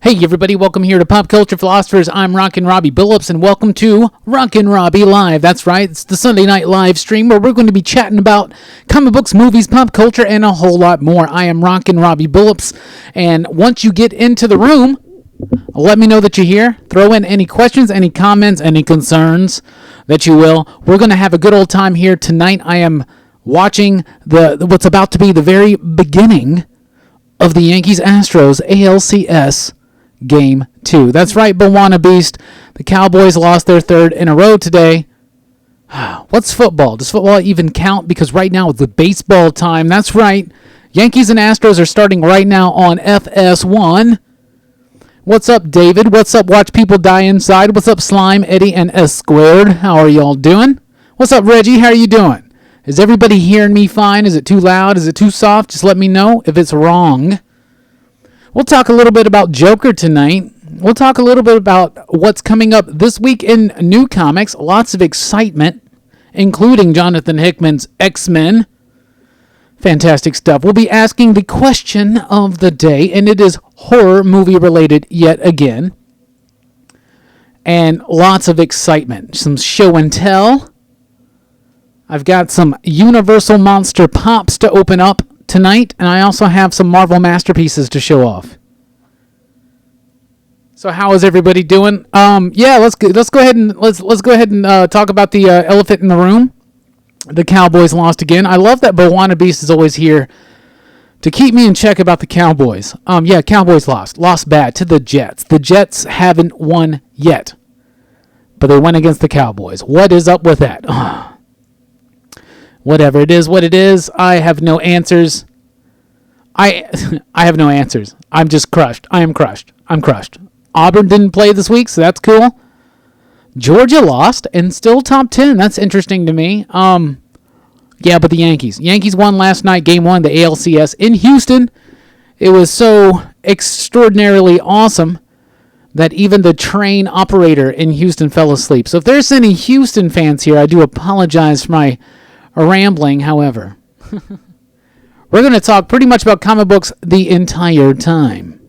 Hey everybody, welcome here to Pop Culture Philosophers. I'm Rockin Robbie Billups, and welcome to Rockin Robbie Live. That's right, it's the Sunday night live stream where we're going to be chatting about comic books, movies, pop culture, and a whole lot more. I am Rockin Robbie Billups, and once you get into the room, let me know that you're here. Throw in any questions, any comments, any concerns that you will. We're going to have a good old time here tonight. I am watching what's about to be the very beginning of the Yankees-Astros ALCS Game 2. That's right, Bawana Beast. The Cowboys lost their third in a row today. What's football? Does football even count? Because right now it's the baseball time. That's right. Yankees and Astros are starting right now on FS1. What's up, David? What's up, Watch People Die Inside? What's up, Slime, Eddie, and S Squared? How are y'all doing? What's up, Reggie? How are you doing? Is everybody hearing me fine? Is it too loud? Is it too soft? Just let me know if it's wrong. We'll talk a little bit about Joker tonight. We'll talk a little bit about what's coming up this week in new comics. Lots of excitement, including Jonathan Hickman's X-Men. Fantastic stuff. We'll be asking the question of the day, and it is horror movie related yet again. And lots of excitement. Some show and tell. I've got some Universal Monster Pops to open up tonight, and I also have some Marvel masterpieces to show off. So how is everybody doing? Let's go ahead and talk about the elephant in the room. The Cowboys lost again. I love that Bawana Beast is always here to keep me in check about the Cowboys. Cowboys lost bad to the Jets. The Jets haven't won yet, but they went against the Cowboys. What is up with that? Whatever, it is what it is. I have no answers. I have no answers. I'm just crushed. I am crushed. I'm crushed. Auburn didn't play this week, so that's cool. Georgia lost and still top 10. That's interesting to me. But the Yankees. Yankees won last night, game 1, the ALCS in Houston. It was so extraordinarily awesome that even the train operator in Houston fell asleep. So if there's any Houston fans here, I do apologize for my rambling, however. We're going to talk pretty much about comic books the entire time.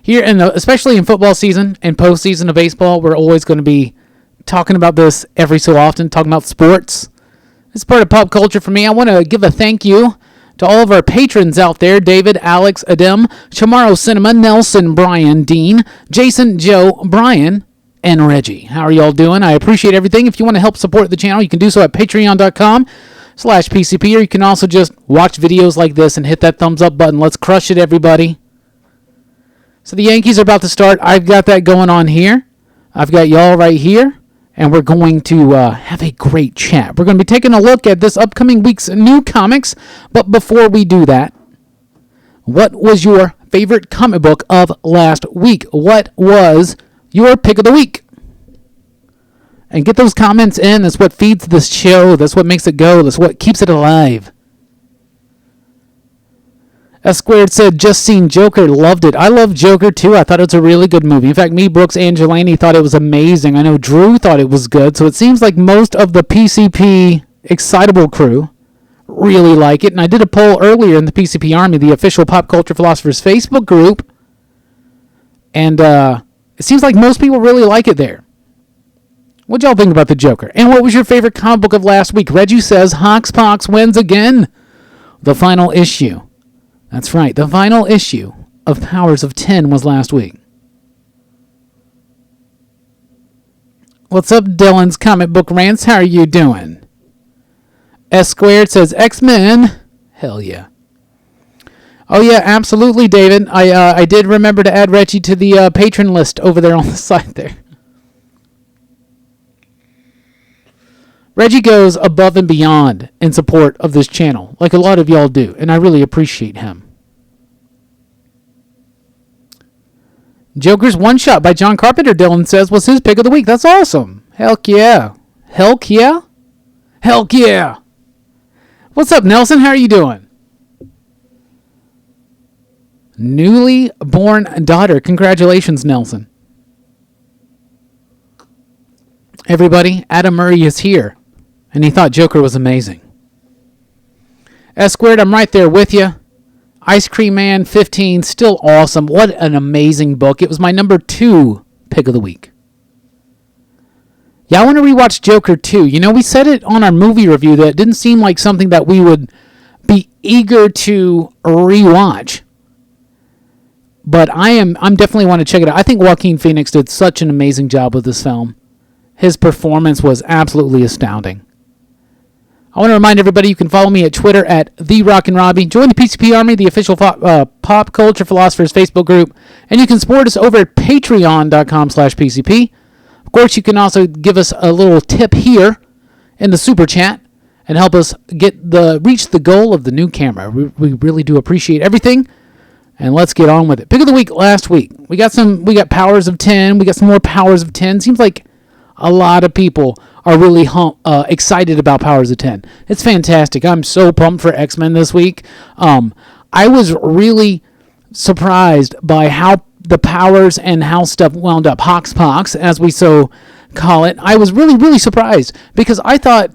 Here, especially in football season and postseason of baseball, we're always going to be talking about this every so often, talking about sports. It's part of pop culture for me. I want to give a thank you to all of our patrons out there: David, Alex, Adem, Chamorro Cinema, Nelson, Brian, Dean, Jason, Joe, Brian, and Reggie. How are y'all doing? I appreciate everything. If you want to help support the channel, you can do so at patreon.com/PCP, or you can also just watch videos like this and hit that thumbs up button. Let's crush it, everybody. So the Yankees are about to start. I've got that going on here. I've got y'all right here, and we're going to have a great chat. We're going to be taking a look at this upcoming week's new comics, but before we do that, what was your favorite comic book of last week? What was your pick of the week? And get those comments in. That's what feeds this show. That's what makes it go. That's what keeps it alive. S Squared said, just seen Joker, loved it. I love Joker too. I thought it was a really good movie. In fact, me, Brooks, Angelini thought it was amazing. I know Drew thought it was good. So it seems like most of the PCP Excitable crew really like it. And I did a poll earlier in the PCP Army, the official Pop Culture Philosophers Facebook group. And it seems like most people really like it there. What y'all think about the Joker? And what was your favorite comic book of last week? Reggie says Hoxpox wins again. The final issue. That's right. The final issue of Powers of 10 was last week. What's up, Dylan's Comic Book Rants? How are you doing? S Squared says X-Men. Hell yeah. Oh yeah, absolutely, David. I did remember to add Reggie to the patron list over there on the side there. Reggie goes above and beyond in support of this channel, like a lot of y'all do, and I really appreciate him. Joker's One Shot by John Carpenter, Dylan says, was his pick of the week. That's awesome. Heck yeah. Heck yeah? Heck yeah. What's up, Nelson? How are you doing? Newly born daughter. Congratulations, Nelson. Everybody, Adam Murray is here, and he thought Joker was amazing. S Squared, I'm right there with you. Ice Cream Man 15, still awesome. What an amazing book. It was my number 2 pick of the week. Yeah, I want to rewatch Joker 2. We said it on our movie review that it didn't seem like something that we would be eager to rewatch. But I'm definitely want to check it out. I think Joaquin Phoenix did such an amazing job with this film. His performance was absolutely astounding. I want to remind everybody you can follow me at Twitter at @TheRockinRobbie. Join the PCP Army, the official Pop Culture Philosophers Facebook group. And you can support us over at patreon.com/PCP. Of course, you can also give us a little tip here in the super chat and help us reach the goal of the new camera. We really do appreciate everything. And let's get on with it. Pick of the week last week. We got Powers of 10. We got some more Powers of 10. Seems like a lot of people are really excited about Powers of 10. It's fantastic. I'm so pumped for X-Men this week. I was really surprised by how the powers and how stuff wound up. Hoxpox, as we so call it. I was really, really surprised because I thought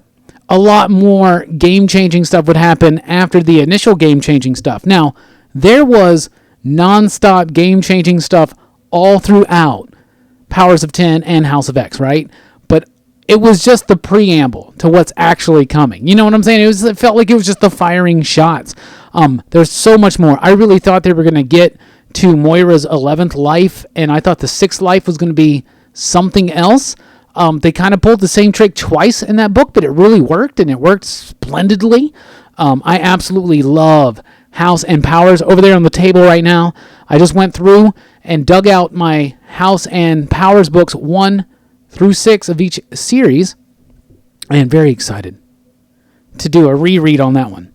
a lot more game-changing stuff would happen after the initial game-changing stuff. Now, there was non-stop game-changing stuff all throughout Powers of 10 and House of X, right? But it was just the preamble to what's actually coming. You know what I'm saying? It felt like it was just the firing shots. There's so much more. I really thought they were going to get to Moira's 11th life, and I thought the 6th life was going to be something else. They kind of pulled the same trick twice in that book, but it really worked, and it worked splendidly. I absolutely love House and Powers. Over there on the table right now, I just went through and dug out my House and Powers books 1 through 6 of each series. I am very excited to do a reread on that one.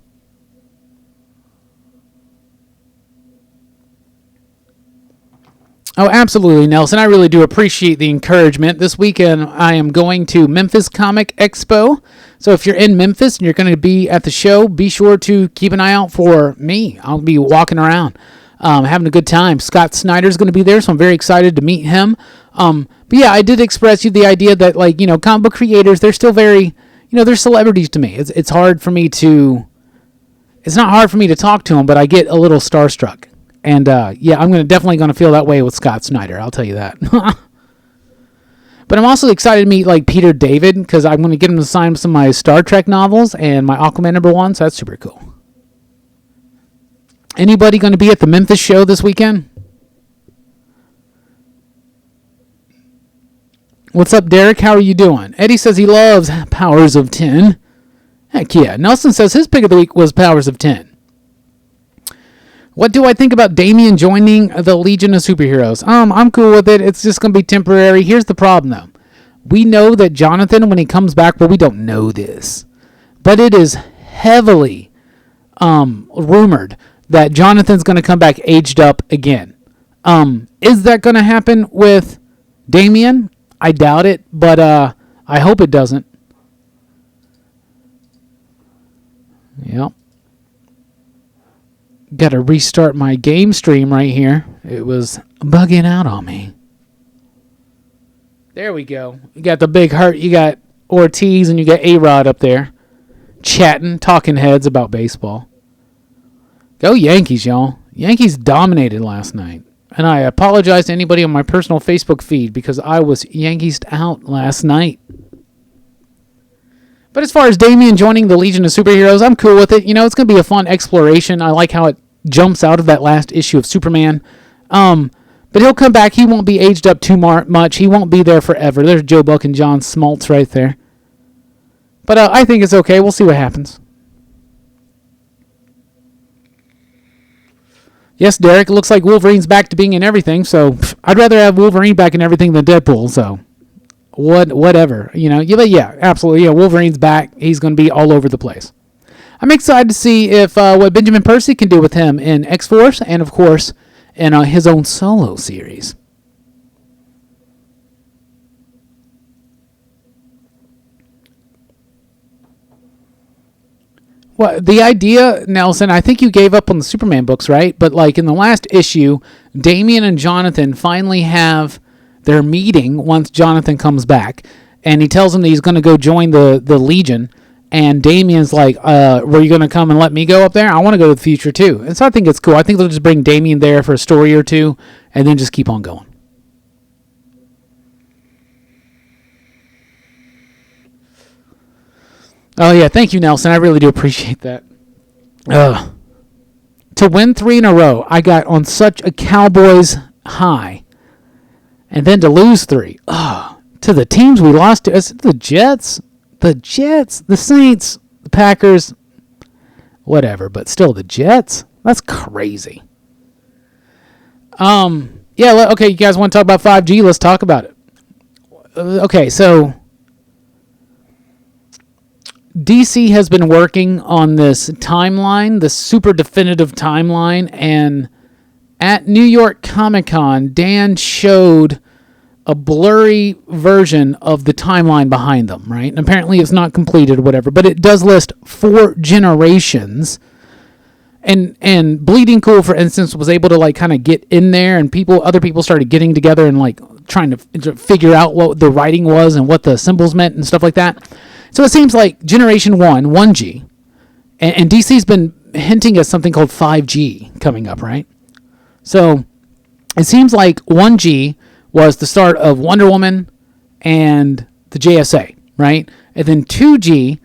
Oh, absolutely, Nelson. I really do appreciate the encouragement. This weekend, I am going to Memphis Comic Expo. So if you're in Memphis and you're going to be at the show, be sure to keep an eye out for me. I'll be walking around, having a good time. Scott Snyder's going to be there, so I'm very excited to meet him. But yeah, I did express you the idea that, comic book creators, they're still very, they're celebrities to me. It's hard for me to, it's not hard for me to talk to them, but I get a little starstruck. And, yeah, I'm definitely going to feel that way with Scott Snyder. I'll tell you that. But I'm also excited to meet, Peter David, because I'm going to get him to sign some of my Star Trek novels and my Aquaman #1, so that's super cool. Anybody going to be at the Memphis show this weekend? What's up, Derek? How are you doing? Eddie says he loves Powers of 10. Heck yeah. Nelson says his pick of the week was Powers of 10. What do I think about Damian joining the Legion of Superheroes? I'm cool with it. It's just going to be temporary. Here's the problem, though. We know that Jonathan, when he comes back, well, we don't know this, but it is heavily rumored that Jonathan's going to come back aged up again. Is that going to happen with Damian? I doubt it, but I hope it doesn't. Yep. Got to restart my game stream right here. It was bugging out on me. There we go. You got the big heart. You got Ortiz and you got A-Rod up there chatting, talking heads about baseball. Go Yankees, y'all. Yankees dominated last night. And I apologize to anybody on my personal Facebook feed because I was Yankees out last night. But as far as Damian joining the Legion of Superheroes, I'm cool with it. It's going to be a fun exploration. I like how it jumps out of that last issue of Superman. But he'll come back. He won't be aged up too much. He won't be there forever. There's Joe Buck and John Smoltz right there. But I think it's okay. We'll see what happens. Yes, Derek, it looks like Wolverine's back to being in everything. So I'd rather have Wolverine back in everything than Deadpool. So whatever. Yeah, absolutely. Yeah, Wolverine's back. He's going to be all over the place. I'm excited to see if what Benjamin Percy can do with him in X-Force and, of course, in his own solo series. Well, the idea, Nelson, I think you gave up on the Superman books, right? But in the last issue, Damian and Jonathan finally have their meeting once Jonathan comes back. And he tells him that he's going to go join the Legion. And Damien's like, were you going to come and let me go up there? I want to go to the future too. And so I think it's cool. I think they'll just bring Damien there for a story or two and then just keep on going. Oh, yeah. Thank you, Nelson. I really do appreciate that. To win 3 in a row, I got on such a Cowboys high. And then to lose 3. To the teams we lost to. The Jets, the Saints, the Packers, whatever. But still, the Jets? That's crazy. Yeah, okay, you guys want to talk about 5G? Let's talk about it. Okay, so DC has been working on this timeline, this super definitive timeline, and at New York Comic Con, Dan showed a blurry version of the timeline behind them, right? And apparently it's not completed or whatever, but it does list 4 generations. And Bleeding Cool, for instance, was able to like kind of get in there, and other people started getting together and like trying to figure out what the writing was and what the symbols meant and stuff like that. So it seems like Generation 1, 1G, and DC's been hinting at something called 5G coming up, right? So it seems like 1G was the start of Wonder Woman and the JSA, right? And then 2G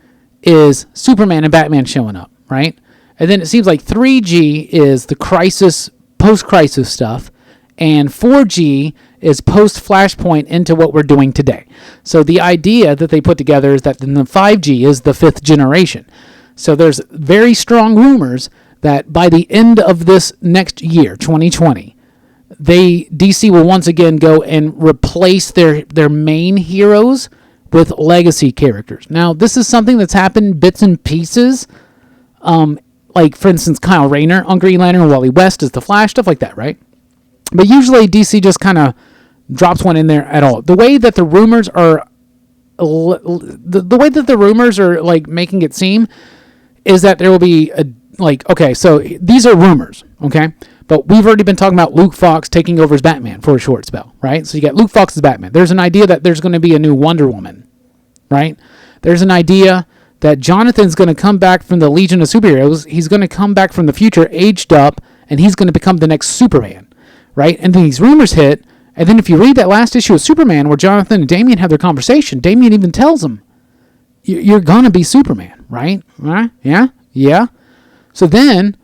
is Superman and Batman showing up, right? And then it seems like 3G is the crisis, post-crisis stuff, and 4G is post-Flashpoint into what we're doing today. So the idea that they put together is that then the 5G is the 5th generation. So there's very strong rumors that by the end of this next year, 2020, DC will once again go and replace their main heroes with legacy characters. Now, this is something that's happened bits and pieces. Like, for instance, Kyle Rayner on Green Lantern, Wally West is the Flash, stuff like that, right? But usually DC just kind of drops one in there at all. The way that the rumors are, like making it seem, is that there will be okay, so these are rumors, okay? But we've already been talking about Luke Fox taking over as Batman for a short spell, right? So you got Luke Fox as Batman. There's an idea that there's going to be a new Wonder Woman, right? There's an idea that Jonathan's going to come back from the Legion of Superheroes. He's going to come back from the future, aged up, and he's going to become the next Superman, right? And then these rumors hit, and then if you read that last issue of Superman where Jonathan and Damian have their conversation, Damian even tells him, you're going to be Superman, right? Yeah. So then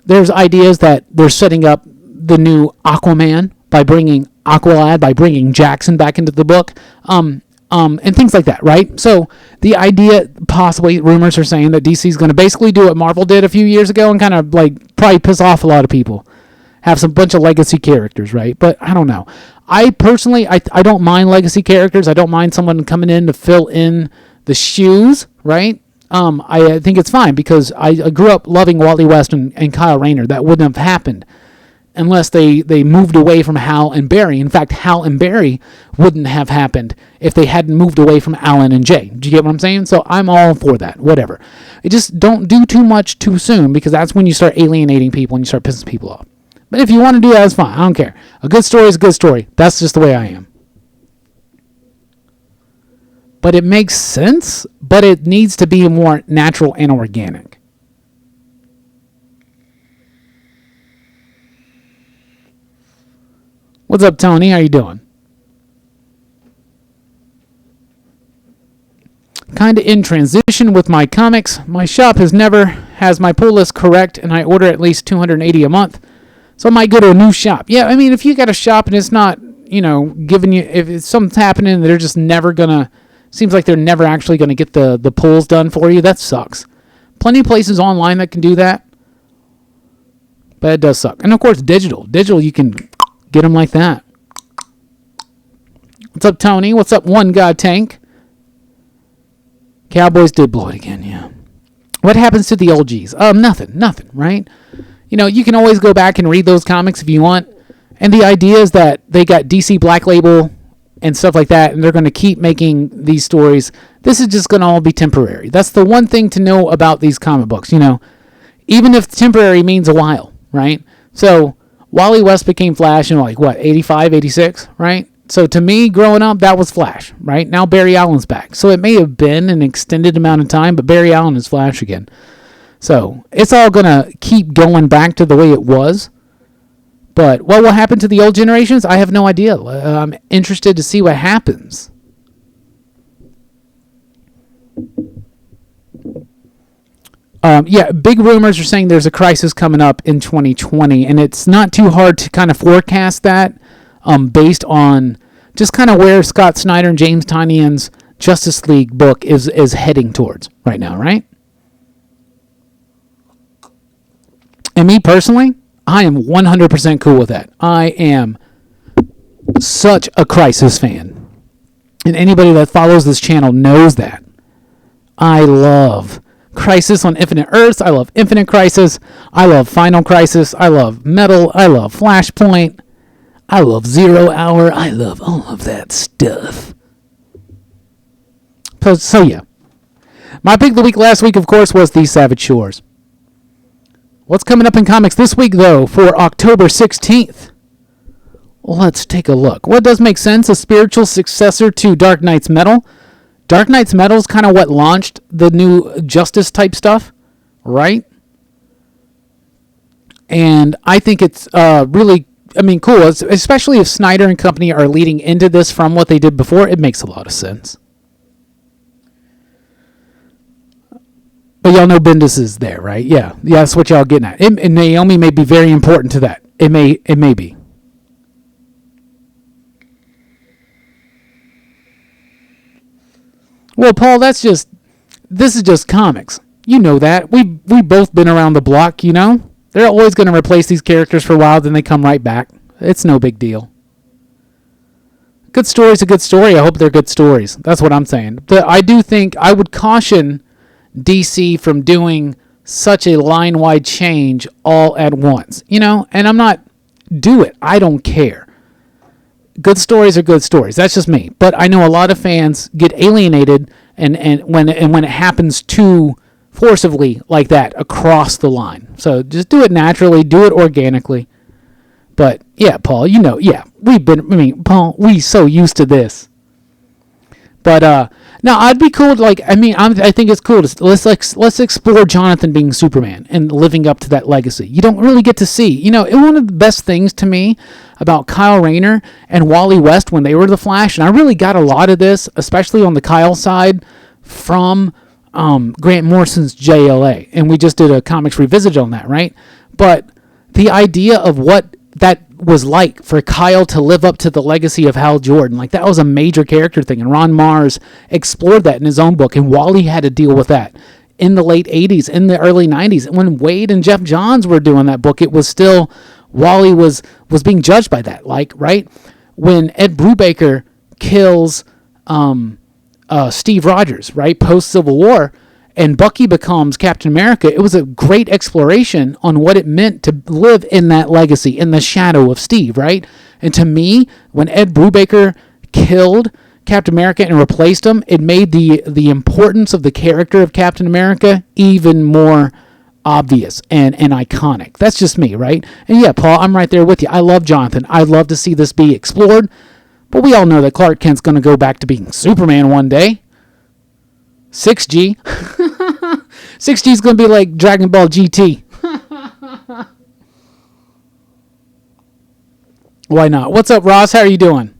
there's ideas that they're setting up the new Aquaman by bringing Aqualad, by bringing Jackson back into the book. And things like that, right? So the idea, possibly, rumors are saying that DC is going to basically do what Marvel did a few years ago and kind of like probably piss off a lot of people. Have some bunch of legacy characters, right? But I don't know. I personally, I don't mind legacy characters. I don't mind someone coming in to fill in the shoes, right? I think it's fine because I grew up loving Wally West and Kyle Rayner. That wouldn't have happened unless they moved away from Hal and Barry. In fact, Hal and Barry wouldn't have happened if they hadn't moved away from Alan and Jay. Do you get what I'm saying? So I'm all for that, whatever. You just don't do too much too soon because that's when you start alienating people and you start pissing people off. But if you want to do that, that's fine. I don't care. A good story is a good story. That's just the way I am. But it makes sense, but it needs to be more natural and organic. What's up, Tony? How you doing? Kind of in transition with my comics. My shop has my pull list correct, and I order at least $280 a month. So I might go to a new shop. Yeah, I mean, if you got a shop and it's not, giving you, if something's happening, they're just never gonna, seems like they're never actually gonna get the pulls done for you. That sucks. Plenty of places online that can do that, but it does suck. And of course, digital. Digital, you can get them like that. What's up, Tony? What's up, One God Tank? Cowboys did blow it again, yeah. What happens to the old G's? Nothing, right? You can always go back and read those comics if you want. And the idea is that they got DC Black Label and stuff like that, and they're going to keep making these stories. This is just going to all be temporary. That's the one thing to know about these comic books, Even if temporary means a while, right? So Wally West became Flash in 85, 86, right? So to me, growing up, that was Flash, right? Now Barry Allen's back. So it may have been an extended amount of time, but Barry Allen is Flash again. So it's all going to keep going back to the way it was. But what will happen to the old generations? I have no idea. I'm interested to see what happens. Big rumors are saying there's a crisis coming up in 2020, and it's not too hard to kind of forecast that based on just kind of where Scott Snyder and James Tynion's Justice League book is heading towards right now, right? And me personally, I am 100% cool with that. I am such a Crisis fan. And anybody that follows this channel knows that. I love Crisis on Infinite Earths. I love Infinite Crisis. I love Final Crisis. I love Metal. I love Flashpoint. I love Zero Hour. I love all of that stuff. So yeah. My pick of the week last week, of course, was The Savage Shores. What's coming up in comics this week, though, for October 16th? Let's take a look. What does make sense? A spiritual successor to Dark Knight's Metal. Dark Knight's Metal is kind of what launched the new Justice type stuff, right? And I think it's really, cool. Especially if Snyder and company are leading into this from what they did before. It makes a lot of sense. But y'all know Bendis is there, right? Yeah, that's what y'all getting at. And Naomi may be very important to that. It may be. Well, Paul, this is just comics. You know that. We both been around the block, you know? They're always going to replace these characters for a while, then they come right back. It's no big deal. Good story's a good story. I hope they're good stories. That's what I'm saying. But I do think I would caution DC from doing such a line-wide change all at once. You know? And I'm not... Do it. I don't care. Good stories are good stories. That's just me. But I know a lot of fans get alienated and when it happens too forcibly like that across the line. So just do it naturally, do it organically. But yeah, Paul, you know, yeah, Paul, we so used to this. But no, I'd be cool to I think it's cool to let's explore Jonathan being Superman and living up to that legacy. You don't really get to see. You know, one of the best things to me about Kyle Rayner and Wally West when they were the Flash, and I really got a lot of this, especially on the Kyle side, from Grant Morrison's JLA, and we just did a comics revisit on that, right? But the idea of what that was like for Kyle to live up to the legacy of Hal Jordan, like that was a major character thing, and Ron Mars explored that in his own book, and Wally had to deal with that in the late 80s, in the early 90s. When Wade and Jeff Johns were doing that book, it was still Wally was being judged by that, like, right? When Ed Brubaker kills Steve Rogers, right, post-Civil War, and Bucky becomes Captain America, it was a great exploration on what it meant to live in that legacy, in the shadow of Steve, right? And to me, when Ed Brubaker killed Captain America and replaced him, it made the importance of the character of Captain America even more obvious and iconic. That's just me, right? And yeah, Paul, I'm right there with you. I love Jonathan. I'd love to see this be explored, but we all know that Clark Kent's going to go back to being Superman one day. 6G. 6G is going to be like Dragon Ball GT. Why not? What's up, Ross? How are you doing?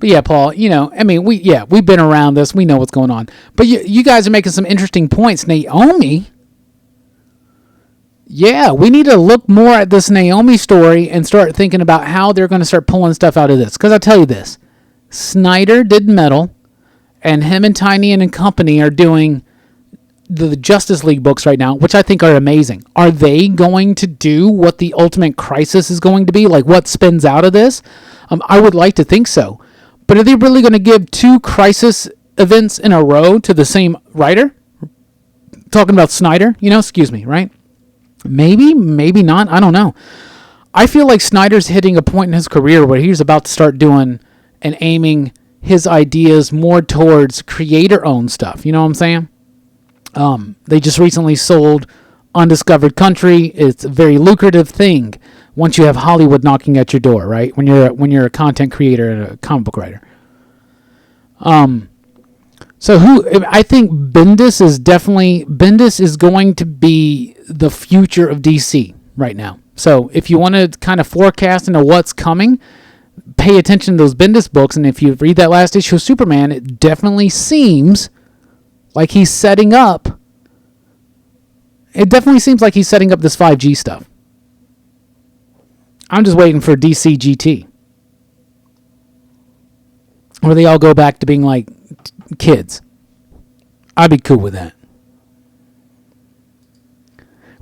But yeah, Paul, you know, we've been around this. We know what's going on. But you guys are making some interesting points. Naomi, yeah, we need to look more at this Naomi story and start thinking about how they're going to start pulling stuff out of this. Because I'll tell you this, Snyder did Metal, and him and Tynion and company are doing the Justice League books right now, which I think are amazing. Are they going to do what the Ultimate Crisis is going to be? Like what spins out of this? I would like to think so. But are they really going to give 2 Crisis events in a row to the same writer? Talking about Snyder, excuse me, right? Maybe, maybe not. I don't know. I feel like Snyder's hitting a point in his career where he's about to start doing and aiming his ideas more towards creator-owned stuff. You know what I'm saying? They just recently sold Undiscovered Country. It's a very lucrative thing. once you have Hollywood knocking at your door, right? When you're a content creator and a comic book writer. So I think Bendis is going to be the future of DC right now. So if you want to kind of forecast into what's coming, pay attention to those Bendis books, and if you read that last issue of Superman, it definitely seems like he's setting up. It definitely seems like he's setting up this 5G stuff. I'm just waiting for DC GT, where they all go back to being like kids. I'd be cool with that.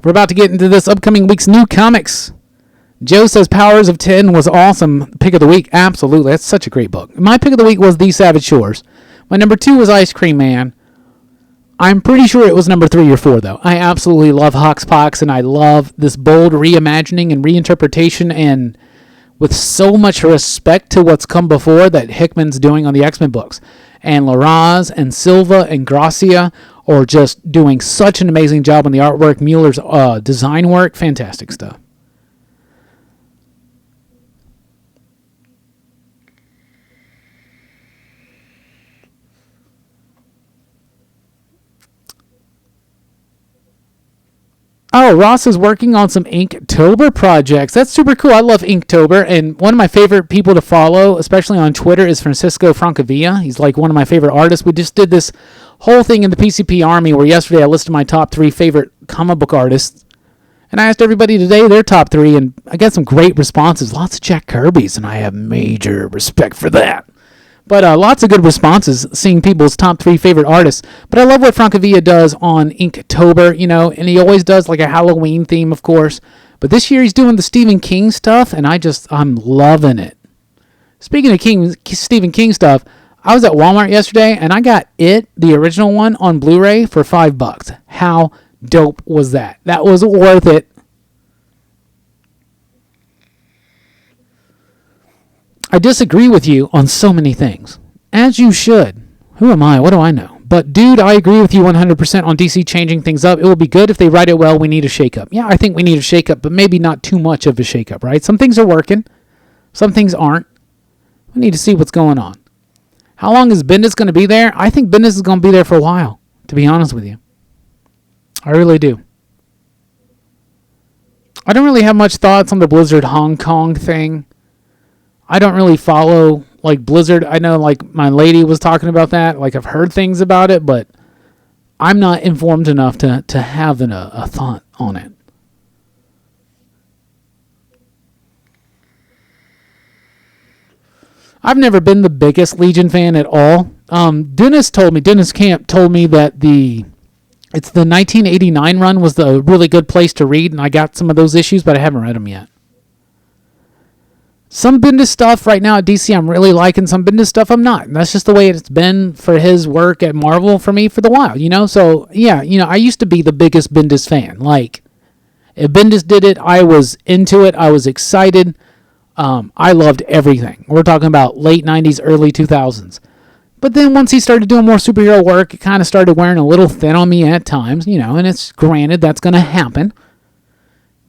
We're about to get into this upcoming week's new comics. Joe says Powers of 10 was awesome. Pick of the week. Absolutely. That's such a great book. My pick of the week was The Savage Shores. My number 2 was Ice Cream Man. I'm pretty sure it was number 3 or 4, though. I absolutely love Hoxpox, and I love this bold reimagining and reinterpretation, and with so much respect to what's come before that Hickman's doing on the X-Men books. And Larraz and Silva and Gracia are just doing such an amazing job on the artwork. Mueller's design work, fantastic stuff. Oh, Ross is working on some Inktober projects. That's super cool. I love Inktober, and one of my favorite people to follow, especially on Twitter, is Francisco Francavilla. He's like one of my favorite artists. We just did this whole thing in the PCP Army where yesterday I listed my top 3 favorite comic book artists, and I asked everybody today their top 3, and I got some great responses. Lots of Jack Kirby's, and I have major respect for that. But lots of good responses, seeing people's top 3 favorite artists. But I love what Francavilla does on Inktober, and he always does like a Halloween theme, of course. But this year he's doing the Stephen King stuff, and I'm loving it. Speaking of Stephen King stuff, I was at Walmart yesterday, and I got It, the original one, on Blu-ray for $5. How dope was that? That was worth it. I disagree with you on so many things. As you should. Who am I? What do I know? But, dude, I agree with you 100% on DC changing things up. It will be good if they write it well. We need a shakeup. Yeah, I think we need a shakeup, but maybe not too much of a shakeup, right? Some things are working. Some things aren't. We need to see what's going on. How long is Bendis going to be there? I think Bendis is going to be there for a while, to be honest with you. I really do. I don't really have much thoughts on the Blizzard Hong Kong thing. I don't really follow, like, Blizzard. I know, like, my lady was talking about that. Like, I've heard things about it, but I'm not informed enough to have a thought on it. I've never been the biggest Legion fan at all. Dennis Camp told me that it's the 1989 run was the really good place to read, and I got some of those issues, but I haven't read them yet. Some Bendis stuff right now at DC I'm really liking, some Bendis stuff I'm not. And that's just the way it's been for his work at Marvel for me for the while, So, yeah, I used to be the biggest Bendis fan. Like, if Bendis did it, I was into it. I was excited. I loved everything. We're talking about late 90s, early 2000s. But then once he started doing more superhero work, it kind of started wearing a little thin on me at times, and it's granted that's going to happen.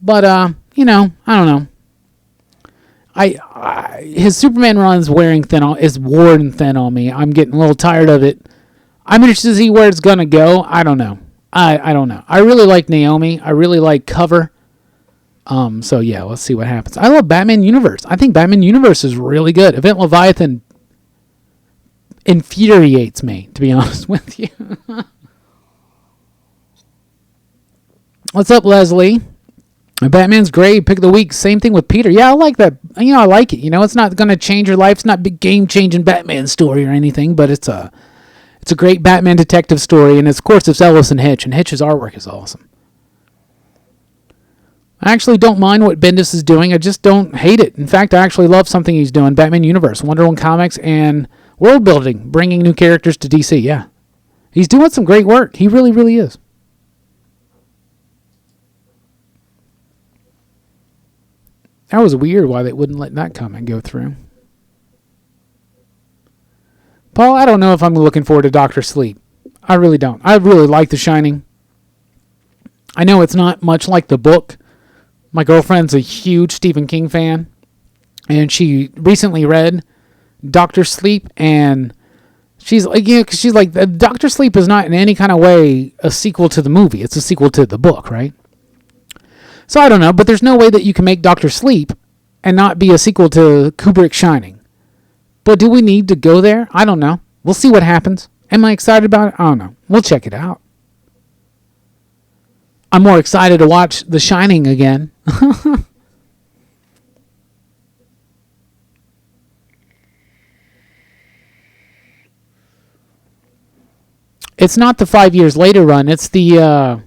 But, I don't know. His Superman run's is worn thin on me. I'm getting a little tired of it. I'm interested to see where it's gonna go. I don't know. I don't know. I really like Naomi. I really like Cover. So yeah, let's see what happens. I love Batman Universe. I think Batman Universe is really good. Event Leviathan infuriates me, to be honest with you. What's up, Leslie? Batman's great. Pick of the week. Same thing with Peter. Yeah, I like that. I like it. It's not going to change your life. It's not a big game-changing Batman story or anything, but it's a great Batman detective story, and of course it's Ellis and Hitch, and Hitch's artwork is awesome. I actually don't mind what Bendis is doing. I just don't hate it. In fact, I actually love something he's doing. Batman Universe, Wonder Woman comics, and world building, bringing new characters to DC. Yeah, he's doing some great work. He really, really is. That was weird why they wouldn't let that comment go through. Paul, I don't know if I'm looking forward to Dr. Sleep. I really don't. I really like The Shining. I know it's not much like the book, My girlfriend's a huge Stephen King fan, and she recently read Doctor Sleep, and she's like, cause she's like, Doctor Sleep is not in any kind of way a sequel to the movie. It's a sequel to the book, right? So I don't know, but there's no way that you can make Doctor Sleep and not be a sequel to Kubrick's Shining. But do we need to go there? I don't know. We'll see what happens. Am I excited about it? I don't know. We'll check it out. I'm more excited to watch The Shining again. It's not the 5 years later run. It's the...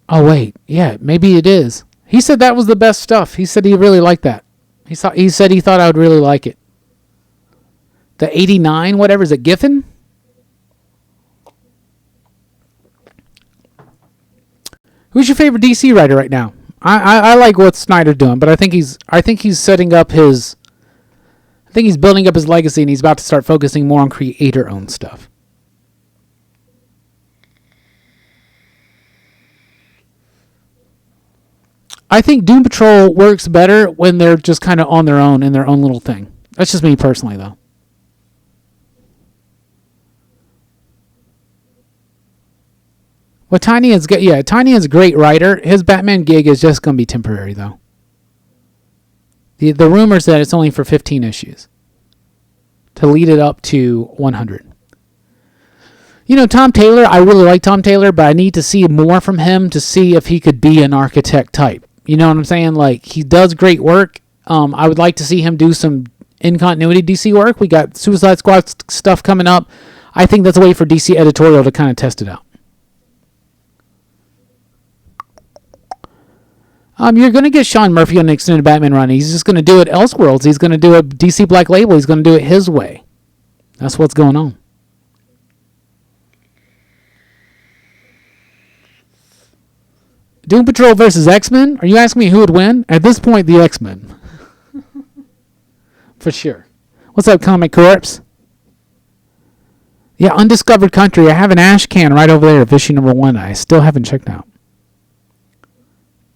Oh, wait. Yeah, maybe it is. He said that was the best stuff. He said he really liked that. He said he thought I would really like it. The 89, whatever, is it Giffen? Who's your favorite DC writer right now? I like what Snyder's doing, but I think he's setting up his... I think he's building up his legacy, and he's about to start focusing more on creator-owned stuff. I think Doom Patrol works better when they're just kind of on their own in their own little thing. That's just me personally, though. Well, Tynian's a great writer. His Batman gig is just going to be temporary, though. The rumors that it's only for 15 issues to lead it up to 100. Tom Taylor, I really like Tom Taylor, but I need to see more from him to see if he could be an architect type. You know what I'm saying? Like, he does great work. I would like to see him do some in-continuity DC work. We got Suicide Squad stuff coming up. I think that's a way for DC editorial to kind of test it out. You're going to get Sean Murphy on the extended Batman run. He's just going to do it Elseworlds. He's going to do a DC Black Label. He's going to do it his way. That's what's going on. Doom Patrol versus X-Men? Are you asking me who would win? At this point, the X-Men. For sure. What's up, Comic Corpse? Yeah, Undiscovered Country. I have an ash can right over there of issue number 1 I still haven't checked out.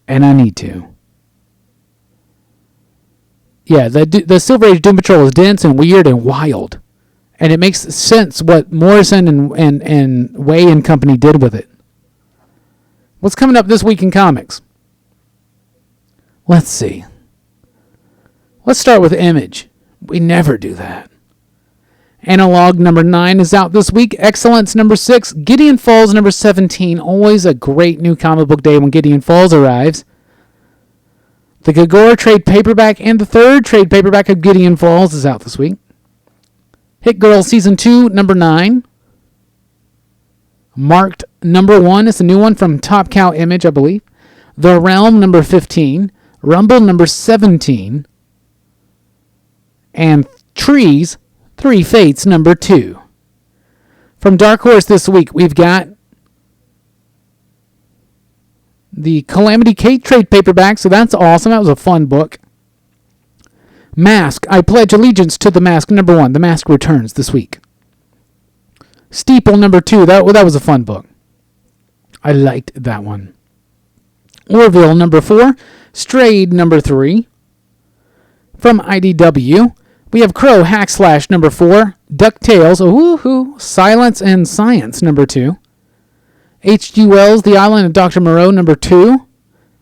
And I need to. Yeah, the Silver Age Doom Patrol is dense and weird and wild. And it makes sense what Morrison and Way and company did with it. What's coming up this week in comics? Let's see. Let's start with Image. We never do that. Analog number 9 is out this week. Excellence number 6. Gideon Falls number 17. Always a great new comic book day when Gideon Falls arrives. The Gagora trade paperback and the 3rd trade paperback of Gideon Falls is out this week. Hit Girl Season 2 number 9. Marked number 1 is the new one from Top Cow Image, I believe. The Realm number 15. Rumble number 17. And Trees, 3 Fates number 2. From Dark Horse this week, we've got the Calamity Kate trade paperback, so that's awesome. That was a fun book. Mask, I Pledge Allegiance to the Mask number 1. The Mask returns this week. Steeple number 2, that was a fun book. I liked that one. Orville number 4. Strayed number 3. From IDW, we have Crow Hackslash number 4. DuckTales, woohoo, Silence and Science number 2. H.G. Wells, The Island of Dr. Moreau number 2.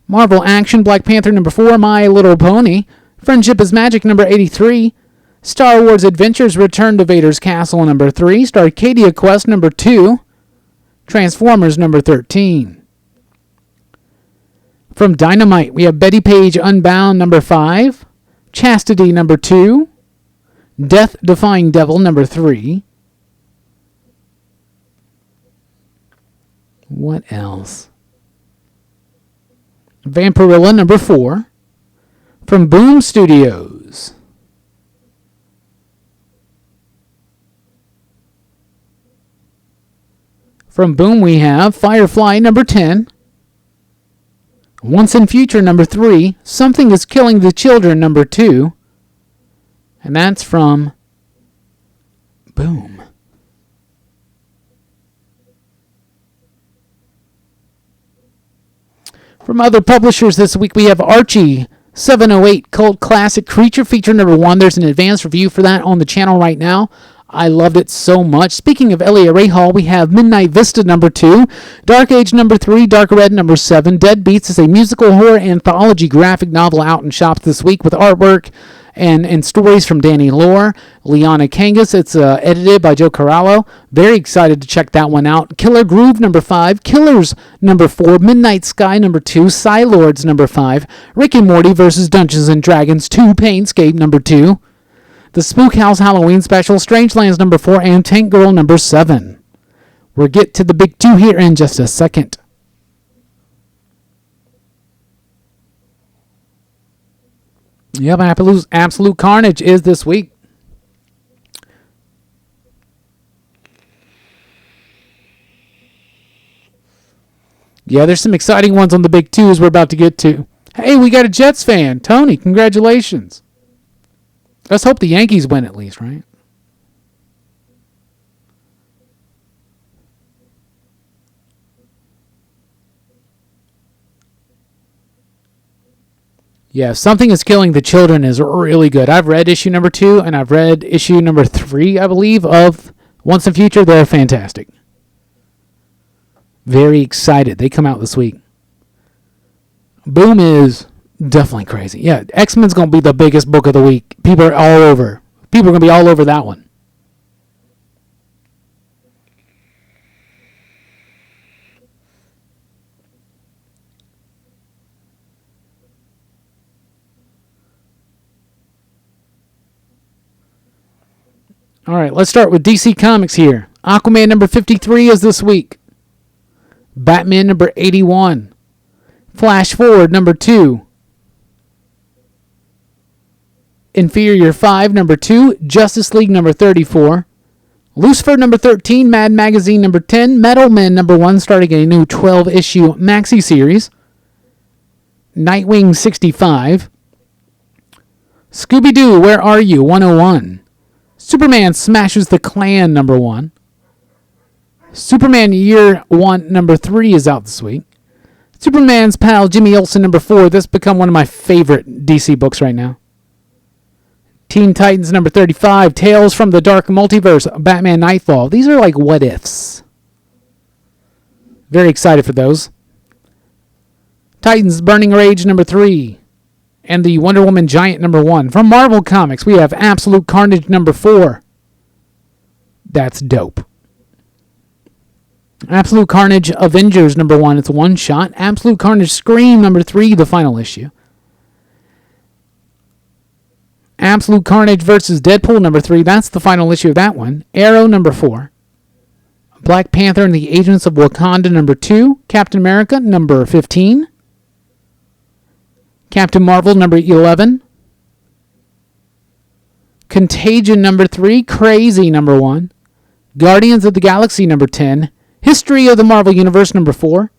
Marvel Action, Black Panther number 4. My Little Pony. Friendship is Magic number 83. Star Wars Adventures Return to Vader's Castle number 3. Starcadia Quest number 2. Transformers number 13. From Dynamite, we have Betty Page Unbound number 5. Chastity number 2. Death Defying Devil number 3. What else? Vampirilla number 4. From Boom Studios. From Boom we have Firefly number 10. Once in Future number 3. Something is Killing the Children number 2. And that's from Boom. From other publishers this week, we have Archie 708 Cult Classic Creature Feature number 1. There's an advanced review for that on the channel right now. I loved it so much. Speaking of Elia Rahal, we have Midnight Vista number 2, Dark Age number 3, Dark Red number 7. Dead Beats is a musical horror anthology graphic novel out in shops this week with artwork and stories from Danny Lore, Liana Kangas. It's edited by Joe Corallo. Very excited to check that one out. Killer Groove number 5, Killers number 4, Midnight Sky number 2, Psylords number 5, Rick and Morty vs. Dungeons and Dragons 2, Painscape number 2, The Spook House Halloween Special, Strangelands number 4, and Tank Girl number 7. We'll get to the big 2 here in just a second. Yep, Absolute Carnage is this week. Yeah, there's some exciting ones on the big 2s we're about to get to. Hey, we got a Jets fan. Tony, congratulations. Let's hope the Yankees win at least, right? Yeah, Something is Killing the Children is really good. I've read issue number 2, and I've read issue number 3, I believe, of Once and Future. They're fantastic. Very excited. They come out this week. Boom is definitely crazy. Yeah, X-Men's going to be the biggest book of the week. People are going to be all over that one. All right, let's start with DC Comics here. Aquaman number 53 is this week. Batman number 81. Flash Forward number 2. Inferior 5 number 2. Justice League number 34. Lucifer number 13. Mad Magazine number 10. Metal Men number 1, starting a new 12-issue maxi series. Nightwing 65. Scooby-Doo, Where Are You? 101. Superman Smashes the Klan number 1. Superman Year 1 number 3 is out this week. Superman's Pal Jimmy Olsen number 4. This has become one of my favorite DC books right now. Teen Titans number 35. Tales from the Dark Multiverse. Batman Nightfall. These are like what ifs. Very excited for those. Titans Burning Rage number 3. And the Wonder Woman Giant number 1. From Marvel Comics, we have Absolute Carnage number 4. That's dope. Absolute Carnage Avengers number 1. It's a one-shot. Absolute Carnage Scream number 3, the final issue. Absolute Carnage versus Deadpool number 3. That's the final issue of that one. Arrow number 4. Black Panther and the Agents of Wakanda number 2. Captain America number 15. Captain Marvel number 11. Contagion number 3. Crazy number 1. Guardians of the Galaxy number 10. History of the Marvel Universe number 4.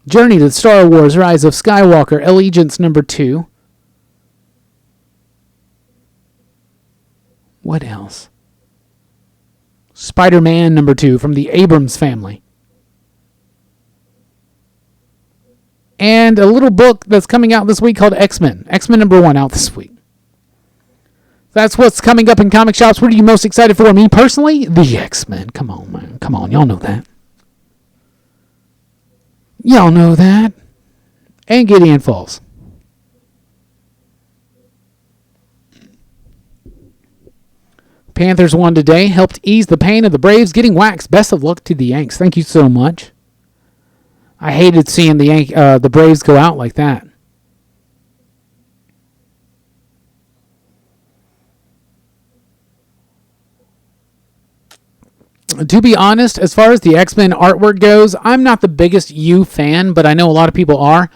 Journey to Star Wars Rise of Skywalker Allegiance number 2. What else? Spider-Man number 2 from the Abrams family. And a little book that's coming out this week called X-Men. X-Men number 1 out this week. That's what's coming up in comic shops. What are you most excited for? Me personally? The X-Men. Come on, man. Come on. Y'all know that. Y'all know that. And Gideon Falls. Panthers won today. Helped ease the pain of the Braves getting waxed. Best of luck to the Yanks. Thank you so much. I hated seeing the Braves go out like that. To be honest, as far as the X-Men artwork goes, I'm not the biggest U fan, but I know a lot of people are.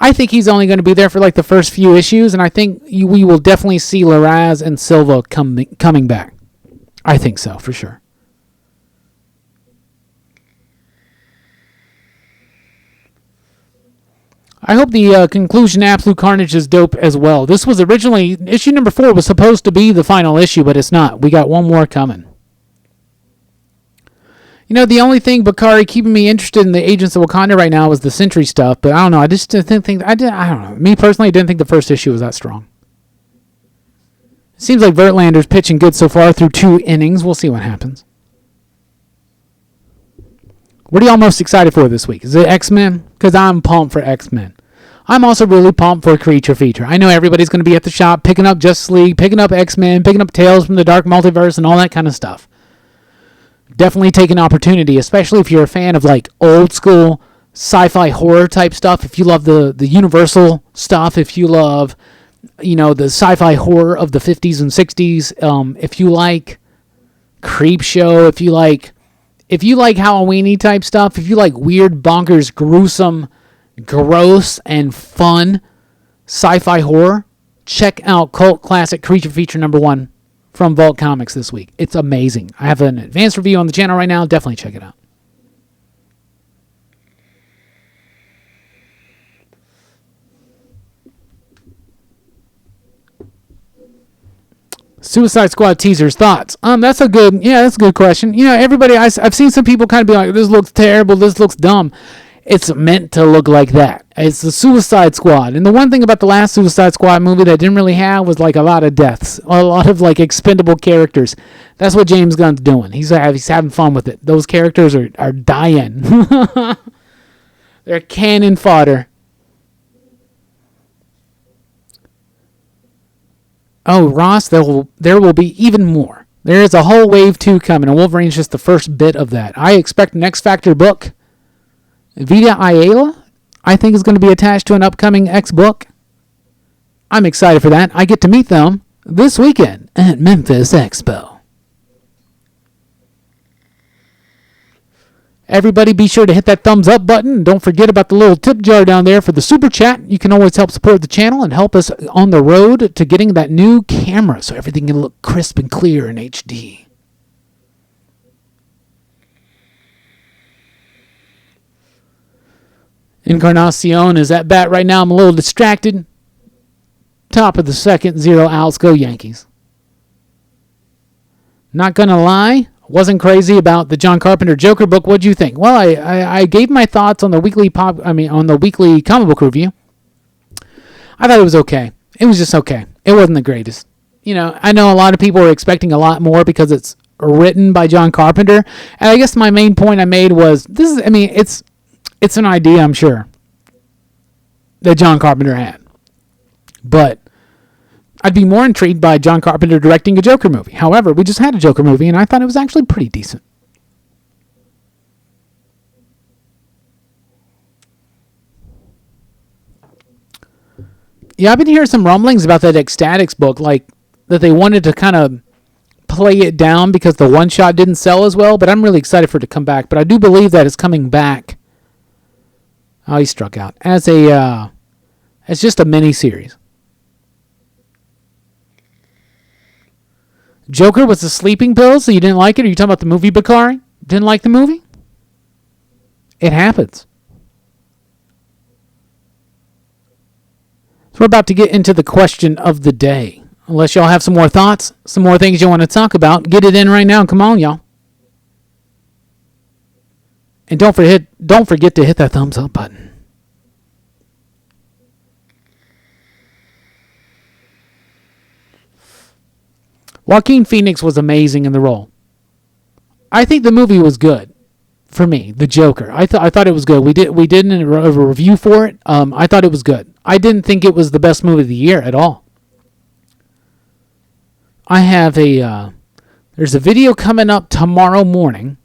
I think he's only going to be there for like the first few issues, and I think we will definitely see Larraz and Silva coming back. I think so, for sure. I hope the conclusion Absolute Carnage is dope as well. This was originally, issue number 4 was supposed to be the final issue, but it's not. We got one more coming. The only thing Bakari keeping me interested in the Agents of Wakanda right now was the Sentry stuff, but I don't know. I just didn't think I don't know. Me personally, I didn't think the first issue was that strong. It seems like Verlander's pitching good so far through 2 innings. We'll see what happens. What are y'all most excited for this week? Is it X-Men? Because I'm pumped for X-Men. I'm also really pumped for Creature Feature. I know everybody's going to be at the shop picking up Justice League, picking up X-Men, picking up Tales from the Dark Multiverse, and all that kind of stuff. Definitely take an opportunity, especially if you're a fan of like old school sci-fi horror type stuff. If you love the Universal stuff, if you love, the sci-fi horror of the 50s and 60s, if you like Creep Show, if you like Halloween-y type stuff, if you like weird, bonkers, gruesome, gross, and fun sci-fi horror, check out cult classic Creature Feature #1 from Vault Comics this week. It's amazing. I have an advanced review on the channel right now. Definitely check it out. Suicide Squad teasers, thoughts? That's a good question. Everybody, I've seen some people kind of be like, this looks terrible, this looks dumb. It's meant to look like that. It's the Suicide Squad. And the one thing about the last Suicide Squad movie that didn't really have was like a lot of deaths, a lot of like expendable characters. That's what James Gunn's doing. He's having fun with it. Those characters are dying. They're cannon fodder. Oh, Ross, there will be even more. There is a whole wave 2 coming, and Wolverine's just the first bit of that. I expect an X Factor book. Vita Ayala, I think, is going to be attached to an upcoming X book. I'm excited for that. I get to meet them this weekend at Memphis Expo. Everybody be sure to hit that thumbs up button. Don't forget about the little tip jar down there for the super chat. You can always help support the channel and help us on the road to getting that new camera so everything can look crisp and clear in HD. Encarnacion is at bat right now. I'm a little distracted. Top of the second, 0 outs. Go Yankees. Not gonna lie, wasn't crazy about the John Carpenter Joker book. What'd you think? Well, I gave my thoughts on the weekly comic book review. I thought it was okay. It was just okay. It wasn't the greatest. I know a lot of people are expecting a lot more because it's written by John Carpenter. And I guess my main point I made was it's an idea, I'm sure, that John Carpenter had. But I'd be more intrigued by John Carpenter directing a Joker movie. However, we just had a Joker movie, and I thought it was actually pretty decent. Yeah, I've been hearing some rumblings about that Ecstatics book, like that they wanted to kind of play it down because the one-shot didn't sell as well, but I'm really excited for it to come back. But I do believe that it's coming back. Oh, he struck out. As just a mini-series. Joker was the sleeping pill, so you didn't like it? Are you talking about the movie, Bakari? Didn't like the movie? It happens. So we're about to get into the question of the day. Unless y'all have some more thoughts, some more things you want to talk about, get it in right now. Come on, y'all. And don't forget to hit that thumbs up button. Joaquin Phoenix was amazing in the role. I think the movie was good for me, The Joker. I thought it was good. We did a review for it. I thought it was good. I didn't think it was the best movie of the year at all. I have there's a video coming up tomorrow morning.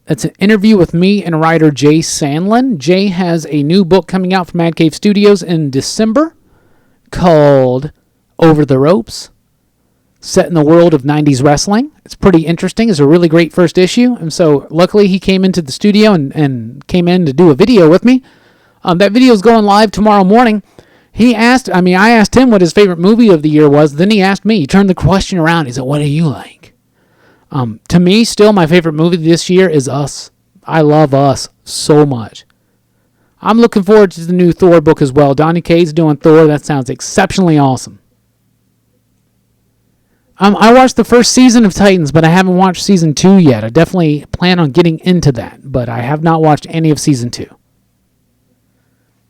It's an interview with me and writer Jay Sandlin. Jay has a new book coming out from Mad Cave Studios in December called Over the Ropes, set in the world of 90s wrestling. It's pretty interesting. It's a really great first issue. And so luckily he came into the studio and came in to do a video with me. That video is going live tomorrow morning. I asked him what his favorite movie of the year was. Then he asked me. He turned the question around. He said, what do you like? To me, still, my favorite movie this year is Us. I love Us so much. I'm looking forward to the new Thor book as well. Donny Cates doing Thor. That sounds exceptionally awesome. I watched the first season of Titans, but I haven't watched season 2 yet. I definitely plan on getting into that, but I have not watched any of season 2.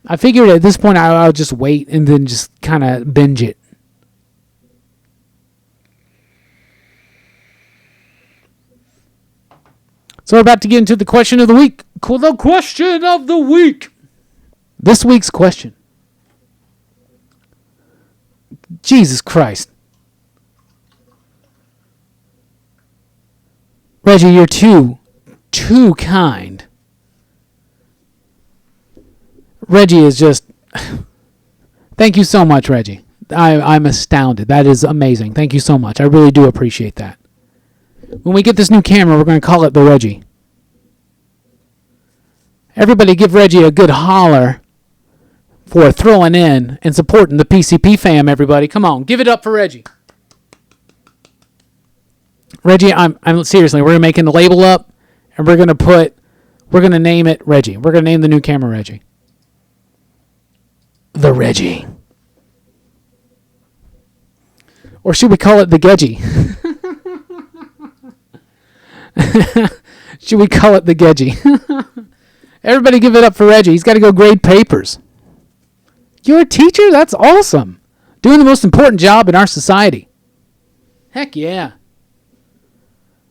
I figured at this point I'll just wait and then just kind of binge it. So we're about to get into the question of the week. The question of the week. This week's question. Jesus Christ. Reggie, you're too kind. Reggie is just... Thank you so much, Reggie. I'm astounded. That is amazing. Thank you so much. I really do appreciate that. When we get this new camera, we're going to call it the Reggie. Everybody give Reggie a good holler for throwing in and supporting the PCP fam, everybody. Come on, give it up for Reggie. Reggie, I'm seriously, we're making the label up, and we're going to name it Reggie. We're going to name the new camera Reggie. The Reggie. Or should we call it the Gedgie? Should we call it the Gedgie? Everybody give it up for Reggie. He's got to go grade papers. You're a teacher? That's awesome. Doing the most important job in our society. Heck yeah.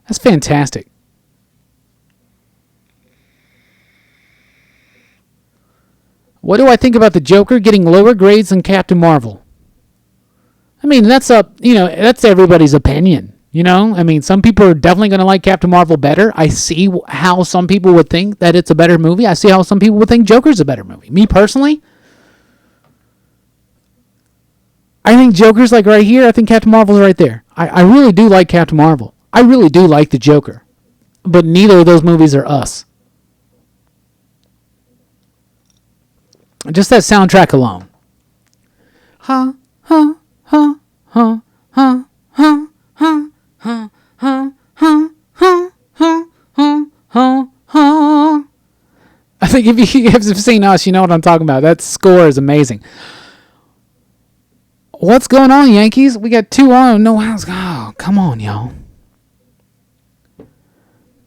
That's fantastic. What do I think about the Joker getting lower grades than Captain Marvel? I mean, that's everybody's opinion. You know, I mean, some people are definitely going to like Captain Marvel better. I see how some people would think that it's a better movie. I see how some people would think Joker's a better movie. Me personally, I think Joker's like right here. I think Captain Marvel's right there. I really do like Captain Marvel. I really do like the Joker. But neither of those movies are us. Just that soundtrack alone. Ha, ha, ha, ha, ha, ha, ha. Huh, huh, huh, huh, huh, huh, huh, huh. I think if you have seen us, you know what I'm talking about. That score is amazing. What's going on, Yankees? We got 2 on, no outs. Oh, come on, y'all.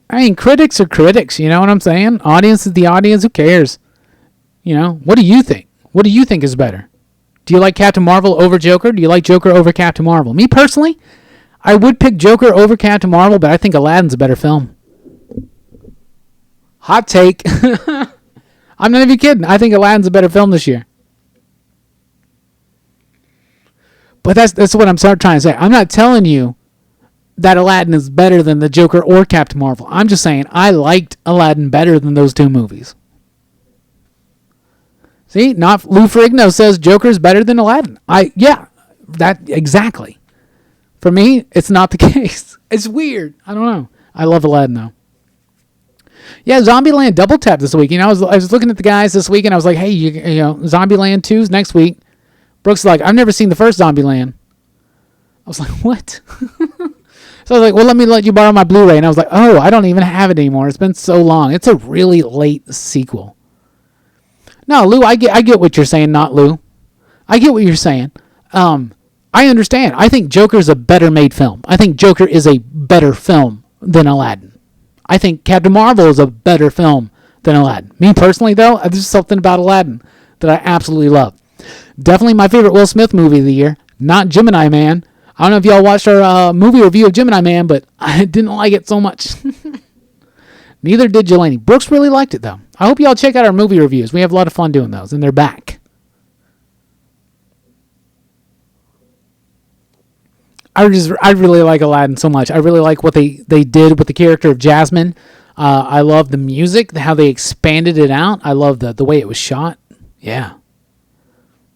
I mean, critics are critics, you know what I'm saying? Audience is the audience, who cares? You know, what do you think? What do you think is better? Do you like Captain Marvel over Joker? Do you like Joker over Captain Marvel? Me personally, I would pick Joker over Captain Marvel, but I think Aladdin's a better film. Hot take. I'm not even kidding. I think Aladdin's a better film this year. But that's what I'm trying to say. I'm not telling you that Aladdin is better than the Joker or Captain Marvel. I'm just saying I liked Aladdin better than those 2 movies. See, not Lou Ferrigno says Joker's better than Aladdin. That exactly. For me, it's not the case. It's weird. I don't know. I love Aladdin, though. Yeah, Zombieland double tap this week. You know, I was looking at the guys this week, and I was like, hey, you know, Zombieland 2's next week. Brooks is like, I've never seen the first Zombieland. I was like, what? So I was like, well, let you borrow my Blu-ray. And I was like, oh, I don't even have it anymore. It's been so long. It's a really late sequel. No, Lou, I get what you're saying, not Lou. I get what you're saying. I understand. I think Joker's a better made film. I think Joker is a better film than Aladdin. I think Captain Marvel is a better film than Aladdin. Me personally, though, there's something about Aladdin that I absolutely love. Definitely my favorite Will Smith movie of the year, not Gemini Man. I don't know if y'all watched our movie review of Gemini Man, but I didn't like it so much. Neither did Jelani. Brooks really liked it, though. I hope y'all check out our movie reviews. We have a lot of fun doing those, and they're back. I really like Aladdin so much. I really like what they did with the character of Jasmine. I love the music, how they expanded it out. I love the way it was shot. Yeah.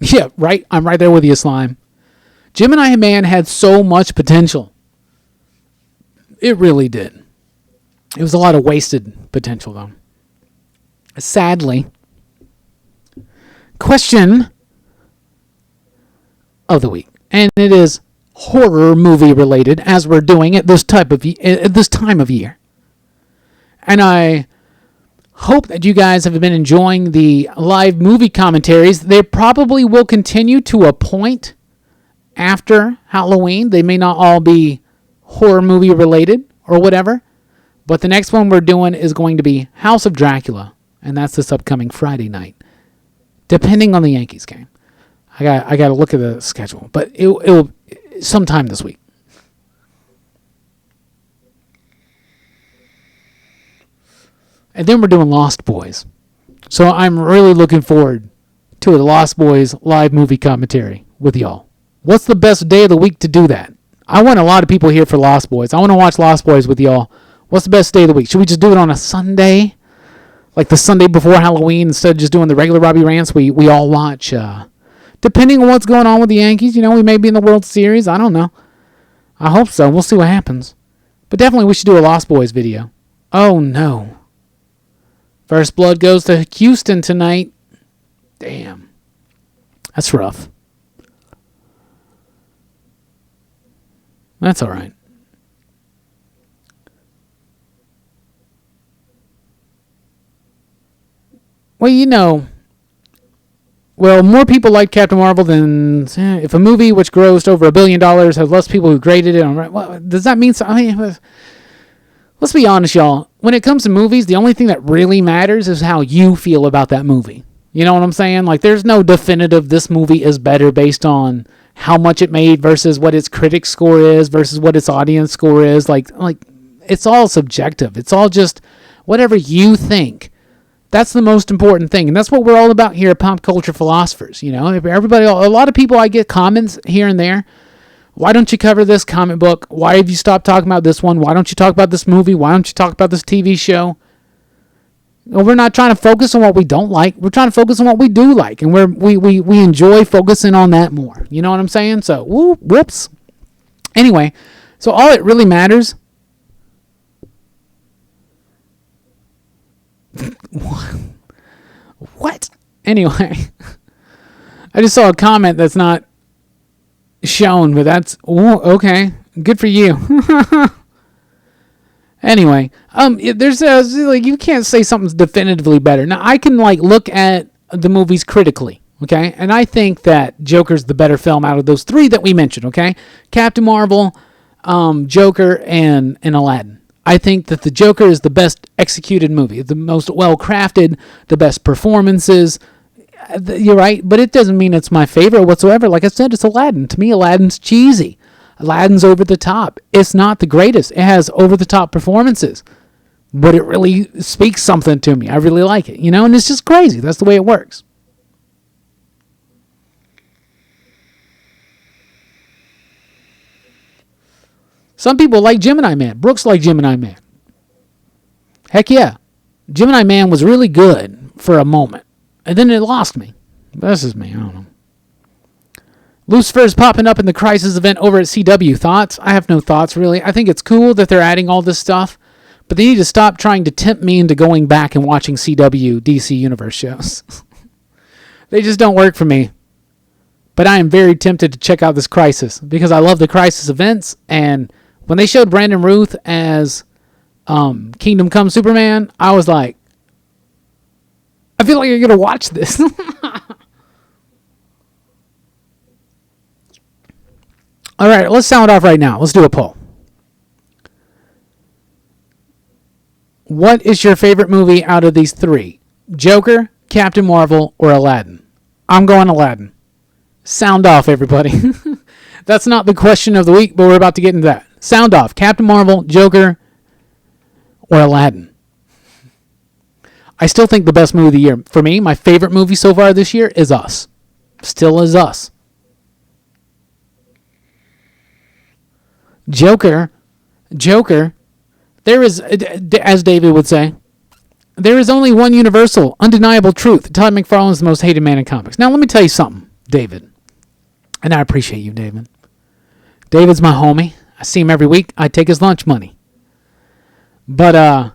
Yeah, right. I'm right there with you, Slime. Gemini Man had so much potential. It really did. It was a lot of wasted potential, though. Sadly. Question of the week. And it is horror movie related, as we're doing at this time of year. And I hope that you guys have been enjoying the live movie commentaries. They probably will continue to a point after Halloween. They may not all be horror movie related or whatever. But the next one we're doing is going to be House of Dracula. And that's this upcoming Friday night. Depending on the Yankees game. I got to look at the schedule. But it'll sometime this week. And then we're doing Lost Boys. So I'm really looking forward to a Lost Boys live movie commentary with y'all. What's the best day of the week to do that? I want a lot of people here for Lost Boys. I want to watch Lost Boys with y'all. What's the best day of the week? Should we just do it on a Sunday? Like the Sunday before Halloween, instead of just doing the regular Robbie Rants, we all watch. Depending on what's going on with the Yankees, we may be in the World Series. I don't know. I hope so. We'll see what happens. But definitely we should do a Lost Boys video. Oh, no. First Blood goes to Houston tonight. Damn. That's rough. That's all right. Well, more people like Captain Marvel than if a movie which grossed over $1 billion has less people who graded it. Well, does that mean something? Let's be honest, y'all. When it comes to movies, the only thing that really matters is how you feel about that movie. You know what I'm saying? Like, there's no definitive this movie is better based on how much it made versus what its critic score is versus what its audience score is. Like it's all subjective. It's all just whatever you think. That's the most important thing. And that's what we're all about here at Pop Culture Philosophers. Everybody, a lot of people, I get comments here and there. Why don't you cover this comic book? Why have you stopped talking about this one? Why don't you talk about this movie? Why don't you talk about this TV show? Well, we're not trying to focus on what we don't like. We're trying to focus on what we do like. And we enjoy focusing on that more. You know what I'm saying? So, whoops. Anyway, so all it really matters... What? Anyway, I just saw a comment that's not shown, but that's okay. Good for you. Anyway, there's you can't say something's definitively better. Now I can look at the movies critically, okay, and I think that Joker's the better film out of those three that we mentioned, okay, Captain Marvel, Joker, and Aladdin. I think that the Joker is the best executed movie, the most well-crafted, the best performances. You're right, but it doesn't mean it's my favorite whatsoever. Like I said, it's Aladdin. To me, Aladdin's cheesy. Aladdin's over the top. It's not the greatest. It has over-the-top performances, but it really speaks something to me. I really like it, and it's just crazy. That's the way it works. Some people like Gemini Man. Brooks like Gemini Man. Heck yeah. Gemini Man was really good for a moment. And then it lost me. That's just me. I don't know. Lucifer's popping up in the Crisis event over at CW. Thoughts? I have no thoughts, really. I think it's cool that they're adding all this stuff. But they need to stop trying to tempt me into going back and watching CW DC Universe shows. They just don't work for me. But I am very tempted to check out this Crisis. Because I love the Crisis events. And... when they showed Brandon Routh as Kingdom Come Superman, I was like, I feel like you're going to watch this. All right, let's sound off right now. Let's do a poll. What is your favorite movie out of these three? Joker, Captain Marvel, or Aladdin? I'm going Aladdin. Sound off, everybody. That's not the question of the week, but we're about to get into that. Sound off. Captain Marvel, Joker, or Aladdin. I still think the best movie of the year, for me, my favorite movie so far this year is Us. Still is Us. Joker, there is, as David would say, there is only one universal, undeniable truth. Todd McFarlane is the most hated man in comics. Now, let me tell you something, David. And I appreciate you, David. David's my homie. I see him every week. I take his lunch money. But I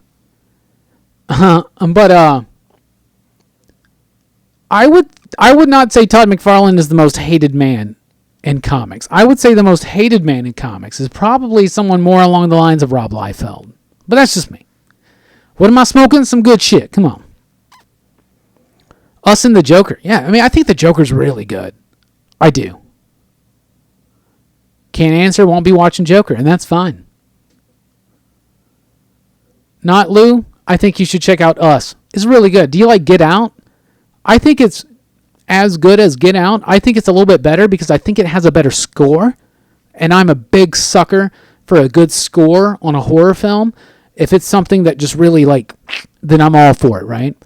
would not say Todd McFarlane is the most hated man in comics. I would say the most hated man in comics is probably someone more along the lines of Rob Liefeld. But that's just me. What am I smoking? Some good shit. Come on. Us and the Joker. Yeah, I mean, I think the Joker's really good. I do. can't answer, won't be watching Joker, and that's fine. Not Lou, I think you should check out Us. It's really good. Do you like Get Out? I think it's as good as Get Out. I think it's a little bit better because I think it has a better score, and I'm a big sucker for a good score on a horror film. If it's something that just really like, then I'm all for it, right?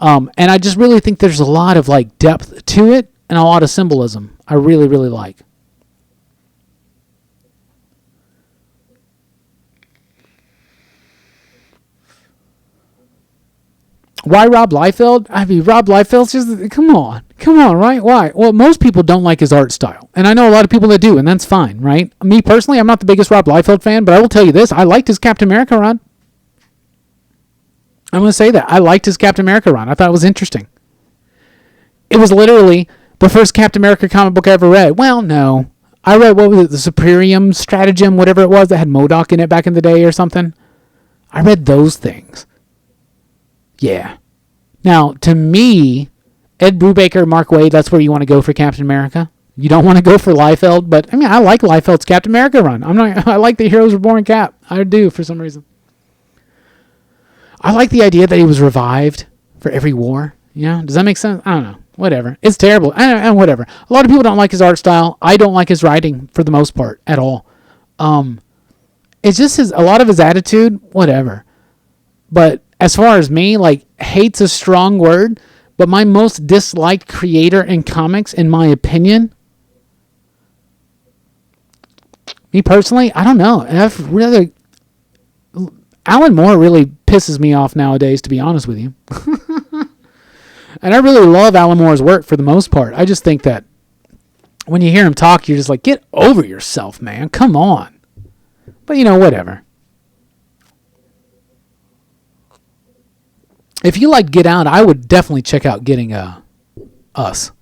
And I just really think there's a lot of like depth to it and a lot of symbolism I really, really like. Why Rob Liefeld? I mean, Rob Liefeld's just, come on, right? Why? Well, most people don't like his art style. And I know a lot of people that do, and that's fine, right? Me personally, I'm not the biggest Rob Liefeld fan, but I will tell you this. I liked his Captain America run. I'm going to say that. I liked his Captain America run. I thought it was interesting. It was literally the first Captain America comic book I ever read. Well, no. I read, what was it, the Superium Stratagem, whatever it was, that had MODOK in it back in the day or something. I read those things. Yeah. Now, to me, Ed Brubaker, Mark Waid, that's where you want to go for Captain America. You don't want to go for Liefeld, but I mean, I like Liefeld's Captain America run. I like the Heroes Reborn Cap. I do, for some reason. I like the idea that he was revived for every war. You know, does that make sense? I don't know. Whatever. It's terrible. And whatever. A lot of people don't like his art style. I don't like his writing for the most part at all. It's just a lot of his attitude. Whatever. But as far as me, like, hate's a strong word, but my most disliked creator in comics, in my opinion, me personally, I don't know. Alan Moore really pisses me off nowadays, to be honest with you. And I really love Alan Moore's work for the most part. I just think that when you hear him talk, you're just like, get over yourself, man. Come on. But, you know, whatever. If you like Get Out, I would definitely check out Getting Us.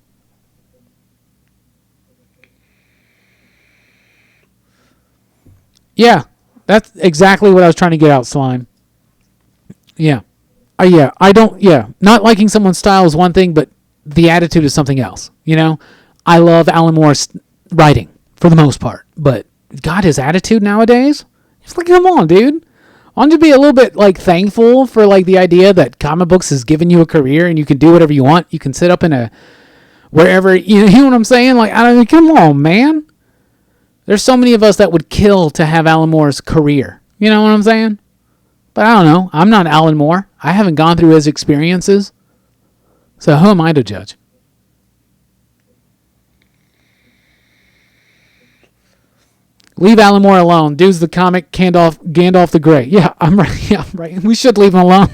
Yeah, that's exactly what I was trying to get out, Slime. Yeah. Not liking someone's style is one thing, but the attitude is something else. You know, I love Alan Moore's writing for the most part, but God, his attitude nowadays, it's like, come on, dude. Why don't you be a little bit like thankful for like the idea that comic books has given you a career and you can do whatever you want. You can sit up in a wherever, you know what I'm saying? Like, I mean, come on, man. There's so many of us that would kill to have Alan Moore's career. You know what I'm saying? But I don't know. I'm not Alan Moore. I haven't gone through his experiences. So who am I to judge? Leave Alan Moore alone. Dude's the comic Gandalf the Grey. Yeah, I'm right. Yeah, I'm right. We should leave him alone.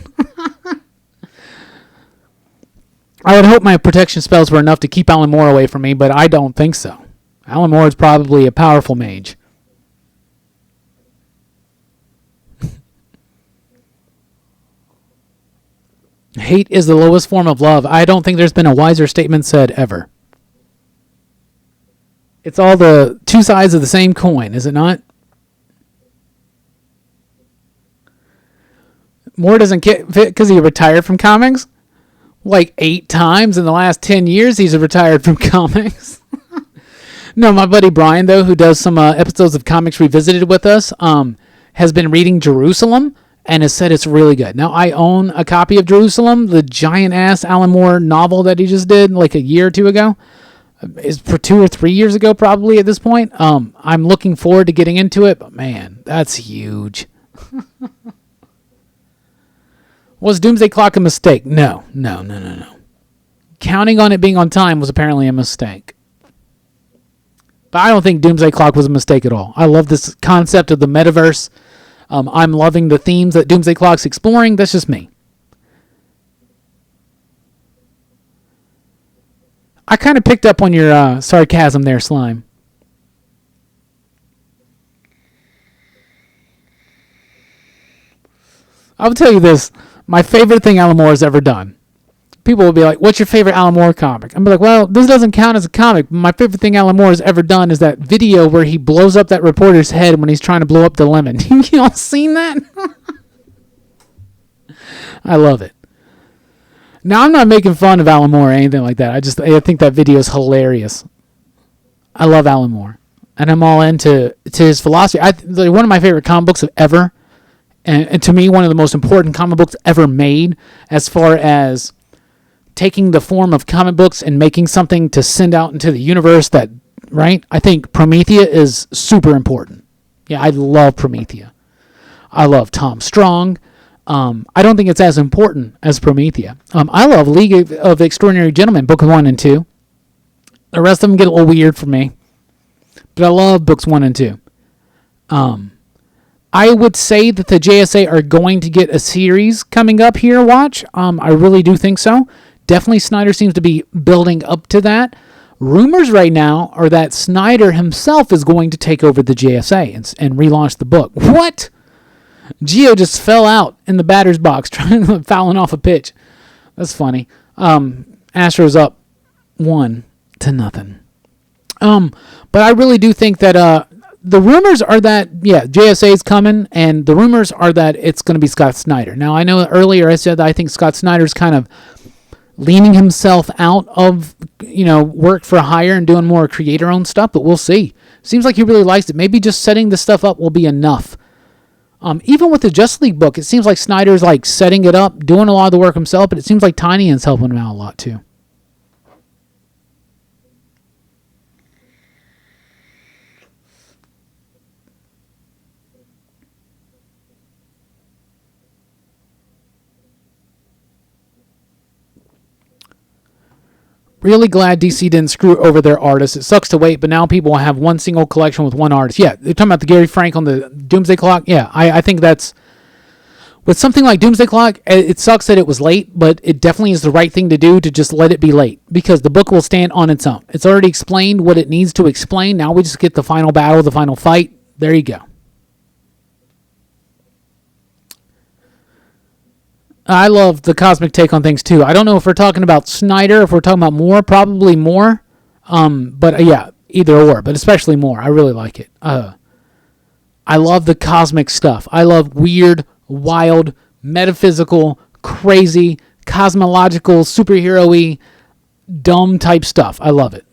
I would hope my protection spells were enough to keep Alan Moore away from me, but I don't think so. Alan Moore is probably a powerful mage. Hate is the lowest form of love. I don't think there's been a wiser statement said ever. It's all the two sides of the same coin, is it not? Moore doesn't fit because he retired from comics? Like 8 times in the last 10 years he's retired from comics. No, my buddy Brian, though, who does some episodes of Comics Revisited with us, has been reading Jerusalem and has said it's really good. Now, I own a copy of Jerusalem, the giant-ass Alan Moore novel that he just did like a year or two ago. Is for 2 or 3 years ago, probably at this point. I'm looking forward to getting into it, but man, that's huge. Was Doomsday Clock a mistake? No. Counting on it being on time was apparently a mistake. But I don't think Doomsday Clock was a mistake at all. I love this concept of the metaverse. I'm loving the themes that Doomsday Clock's exploring. That's just me. I kind of picked up on your sarcasm there, Slime. I'll tell you this. My favorite thing Alan Moore has ever done. People will be like, what's your favorite Alan Moore comic? I'm like, well, this doesn't count as a comic. My favorite thing Alan Moore has ever done is that video where he blows up that reporter's head when he's trying to blow up the lemon. You all seen that? I love it. Now, I'm not making fun of Alan Moore or anything like that. I think that video is hilarious. I love Alan Moore. and I'm all into his philosophy. One of my favorite comic books ever, and to me, one of the most important comic books ever made, as far as taking the form of comic books and making something to send out into the universe. Right? I think Promethea is super important. Yeah, I love Promethea. I love Tom Strong. I don't think it's as important as Promethea. I love League of Extraordinary Gentlemen, Book 1 and 2. The rest of them get a little weird for me. But I love books 1 and 2. I would say that the JSA are going to get a series coming up here, watch. I really do think so. Definitely Snyder seems to be building up to that. Rumors right now are that Snyder himself is going to take over the JSA and relaunch the book. What? Gio just fell out in the batter's box, fouling off a pitch. That's funny. Astros up 1-0. But I really do think that the rumors are that, JSA is coming, and the rumors are that it's going to be Scott Snyder. Now, I know earlier I said that I think Scott Snyder's kind of leaning himself out of, work for hire and doing more creator-owned stuff, but we'll see. Seems like he really likes it. Maybe just setting this stuff up will be enough. Even with the Justice League book, it seems like Snyder's like setting it up, doing a lot of the work himself, but it seems like Tynian's helping him out a lot too. Really glad DC didn't screw over their artists. It sucks to wait, but now people will have one single collection with one artist. Yeah, they're talking about the Gary Frank on the Doomsday Clock. Yeah, I think that's... With something like Doomsday Clock, it sucks that it was late, but it definitely is the right thing to do to just let it be late, because the book will stand on its own. It's already explained what it needs to explain. Now we just get the final battle, the final fight. There you go. I love the cosmic take on things too. I don't know if we're talking about Snyder, if we're talking about Moore, probably Moore. But yeah, either or, but especially Moore. I really like it. I love the cosmic stuff. I love weird, wild, metaphysical, crazy, cosmological, superhero-y, dumb type stuff. I love it.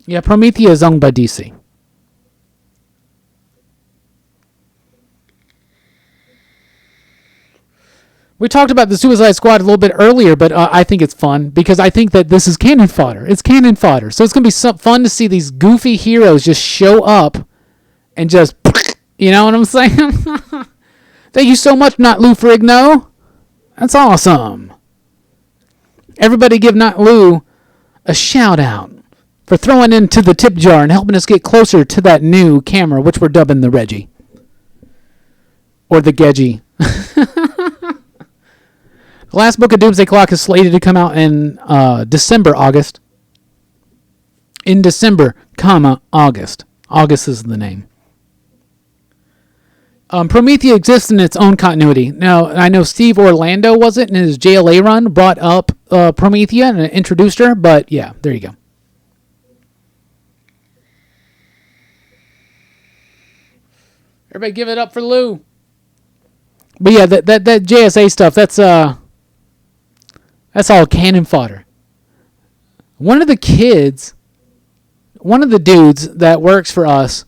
Yeah, Promethea is owned by DC. We talked about the Suicide Squad a little bit earlier, but I think it's fun because I think that this is cannon fodder. It's cannon fodder. So it's going to be fun to see these goofy heroes just show up and just, you know what I'm saying? Thank you so much, Not Lou Ferrigno. That's awesome. Everybody give Not Lou a shout out for throwing into the tip jar and helping us get closer to that new camera, which we're dubbing the Reggie. Or the Gedgie. The last book of Doomsday Clock is slated to come out in August. In December, August. August is the name. Promethea exists in its own continuity. Now, I know Steve Orlando, was it, in his JLA run, brought up Promethea and introduced her, but yeah, there you go. Everybody give it up for Lou. But yeah, that JSA stuff, that's all cannon fodder. One of the dudes that works for us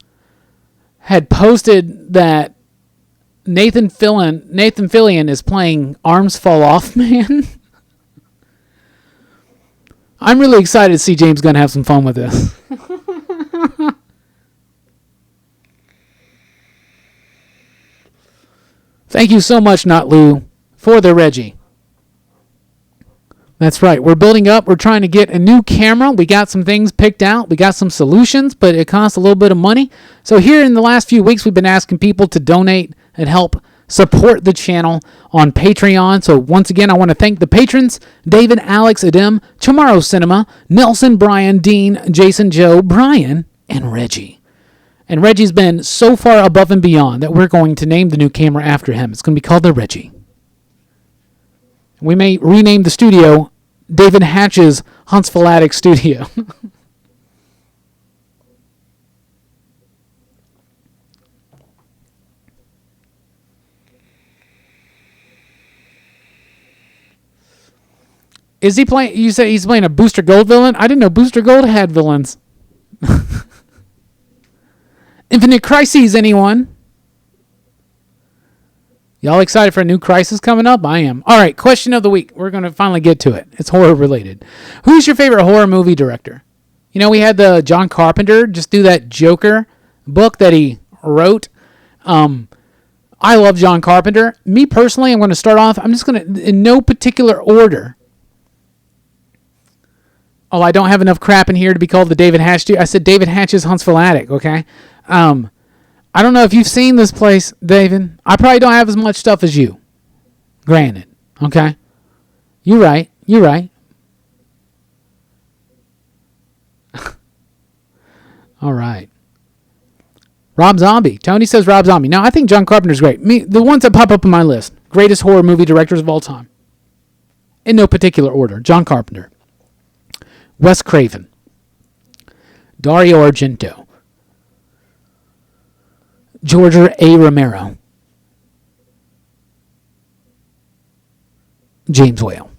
had posted that Nathan Fillion is playing Arms Fall Off Man. I'm really excited to see James Gunn have some fun with this. Thank you so much, Not Lou, for the Reggie. That's right. We're building up. We're trying to get a new camera. We got some things picked out. We got some solutions, but it costs a little bit of money. So here in the last few weeks, we've been asking people to donate and help support the channel on Patreon. So once again, I want to thank the patrons: David, Alex, Adem, Tomorrow Cinema, Nelson, Brian, Dean, Jason, Joe, Brian, and Reggie. And Reggie's been so far above and beyond that we're going to name the new camera after him. It's going to be called the Reggie. We may rename the studio David Hatch's Huntsville Attic Studio. Is he playing? You say he's playing a Booster Gold villain? I didn't know Booster Gold had villains. Infinite Crises, anyone? Y'all excited for a new Crisis coming up? I am. All right, question of the week. We're going to finally get to it. It's horror related. Who's your favorite horror movie director? You know, we had the John Carpenter just do that Joker book that he wrote. I love John Carpenter. Me personally, I'm going to start off. I'm just going to, in no particular order. Oh, I don't have enough crap in here to be called the David Hatch dude. I said David Hatch's Huntsville Attic, okay? I don't know if you've seen this place, David. I probably don't have as much stuff as you. Granted, okay? You're right. All right. Rob Zombie. Tony says Rob Zombie. Now, I think John Carpenter's great. The ones that pop up on my list. Greatest horror movie directors of all time. In no particular order. John Carpenter. Wes Craven. Dario Argento. George A. Romero. James Whale.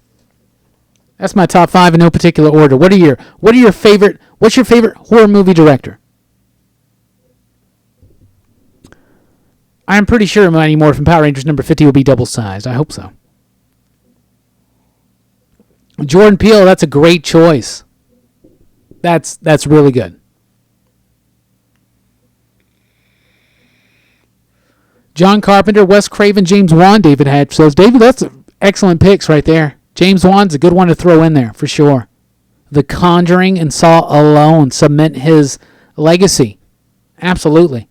That's my top 5 in no particular order. What's your favorite horror movie director? I'm pretty sure Mighty Morphin Power Rangers number 50 will be double-sized. I hope so. Jordan Peele, that's a great choice. That's really good. John Carpenter, Wes Craven, James Wan, David Hatch says. David, that's excellent picks right there. James Wan's a good one to throw in there, for sure. The Conjuring and Saw alone cement his legacy. Absolutely.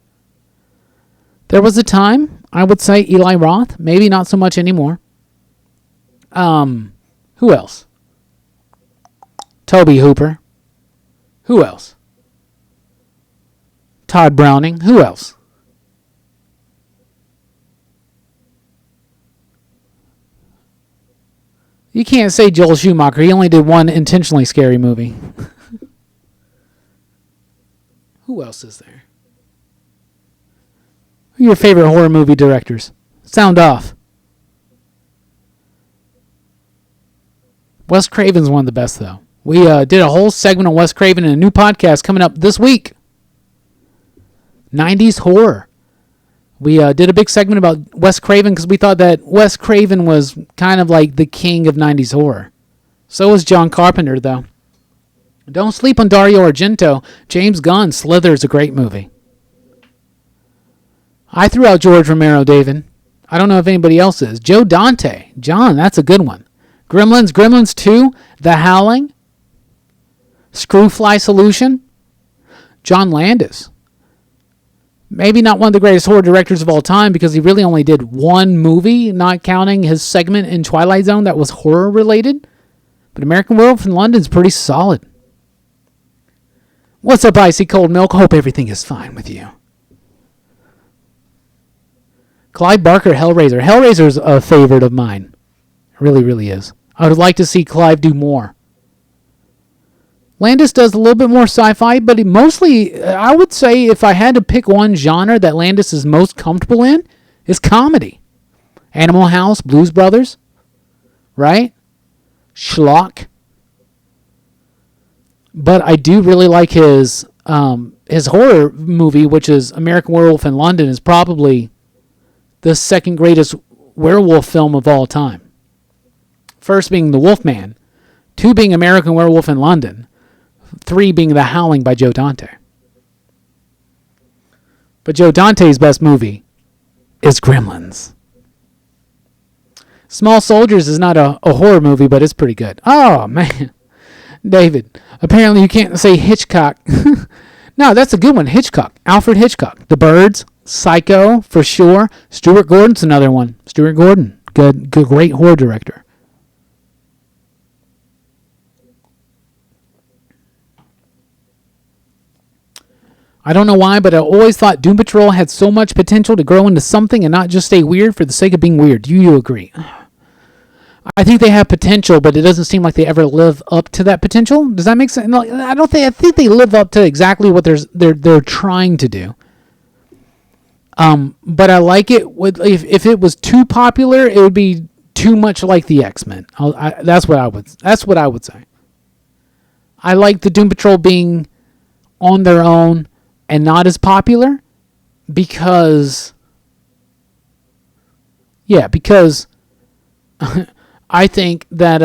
There was a time, I would say Eli Roth. Maybe not so much anymore. Who else? Toby Hooper. Who else? Todd Browning. Who else? You can't say Joel Schumacher. He only did one intentionally scary movie. Who else is there? Who are your favorite horror movie directors? Sound off. Wes Craven's one of the best, though. We did a whole segment on Wes Craven in a new podcast coming up this week. 90s horror. We did a big segment about Wes Craven because we thought that Wes Craven was kind of like the king of 90s horror. So was John Carpenter, though. Don't sleep on Dario Argento. James Gunn, Slither is a great movie. I threw out George Romero, David. I don't know if anybody else is. Joe Dante. John, that's a good one. Gremlins 2, The Howling, Screwfly Solution, John Landis. Maybe not one of the greatest horror directors of all time because he really only did one movie, not counting his segment in Twilight Zone that was horror related. But American Werewolf in London is pretty solid. What's up, Icy Cold Milk? Hope everything is fine with you. Clive Barker, Hellraiser. Hellraiser's a favorite of mine. It really, really is. I would like to see Clive do more. Landis does a little bit more sci-fi, but he mostly, I would say if I had to pick one genre that Landis is most comfortable in, is comedy. Animal House, Blues Brothers, right? Schlock. But I do really like his horror movie, which is American Werewolf in London, is probably the second greatest werewolf film of all time. First being The Wolfman, 2 being American Werewolf in London, 3 being The Howling by Joe Dante. But Joe Dante's best movie is Gremlins. Small Soldiers is not a horror movie, but it's pretty good. Oh, man. David, apparently you can't say Hitchcock. No, that's a good one. Hitchcock. Alfred Hitchcock. The Birds. Psycho, for sure. Stuart Gordon's another one. Stuart Gordon. Good, great horror director. I don't know why, but I always thought Doom Patrol had so much potential to grow into something and not just stay weird for the sake of being weird. Do you agree? I think they have potential, but it doesn't seem like they ever live up to that potential. Does that make sense? No, I think they live up to exactly what they're trying to do. But I like it. If it was too popular, it would be too much like the X-Men. That's what I would say. I like the Doom Patrol being on their own and not as popular, because I think that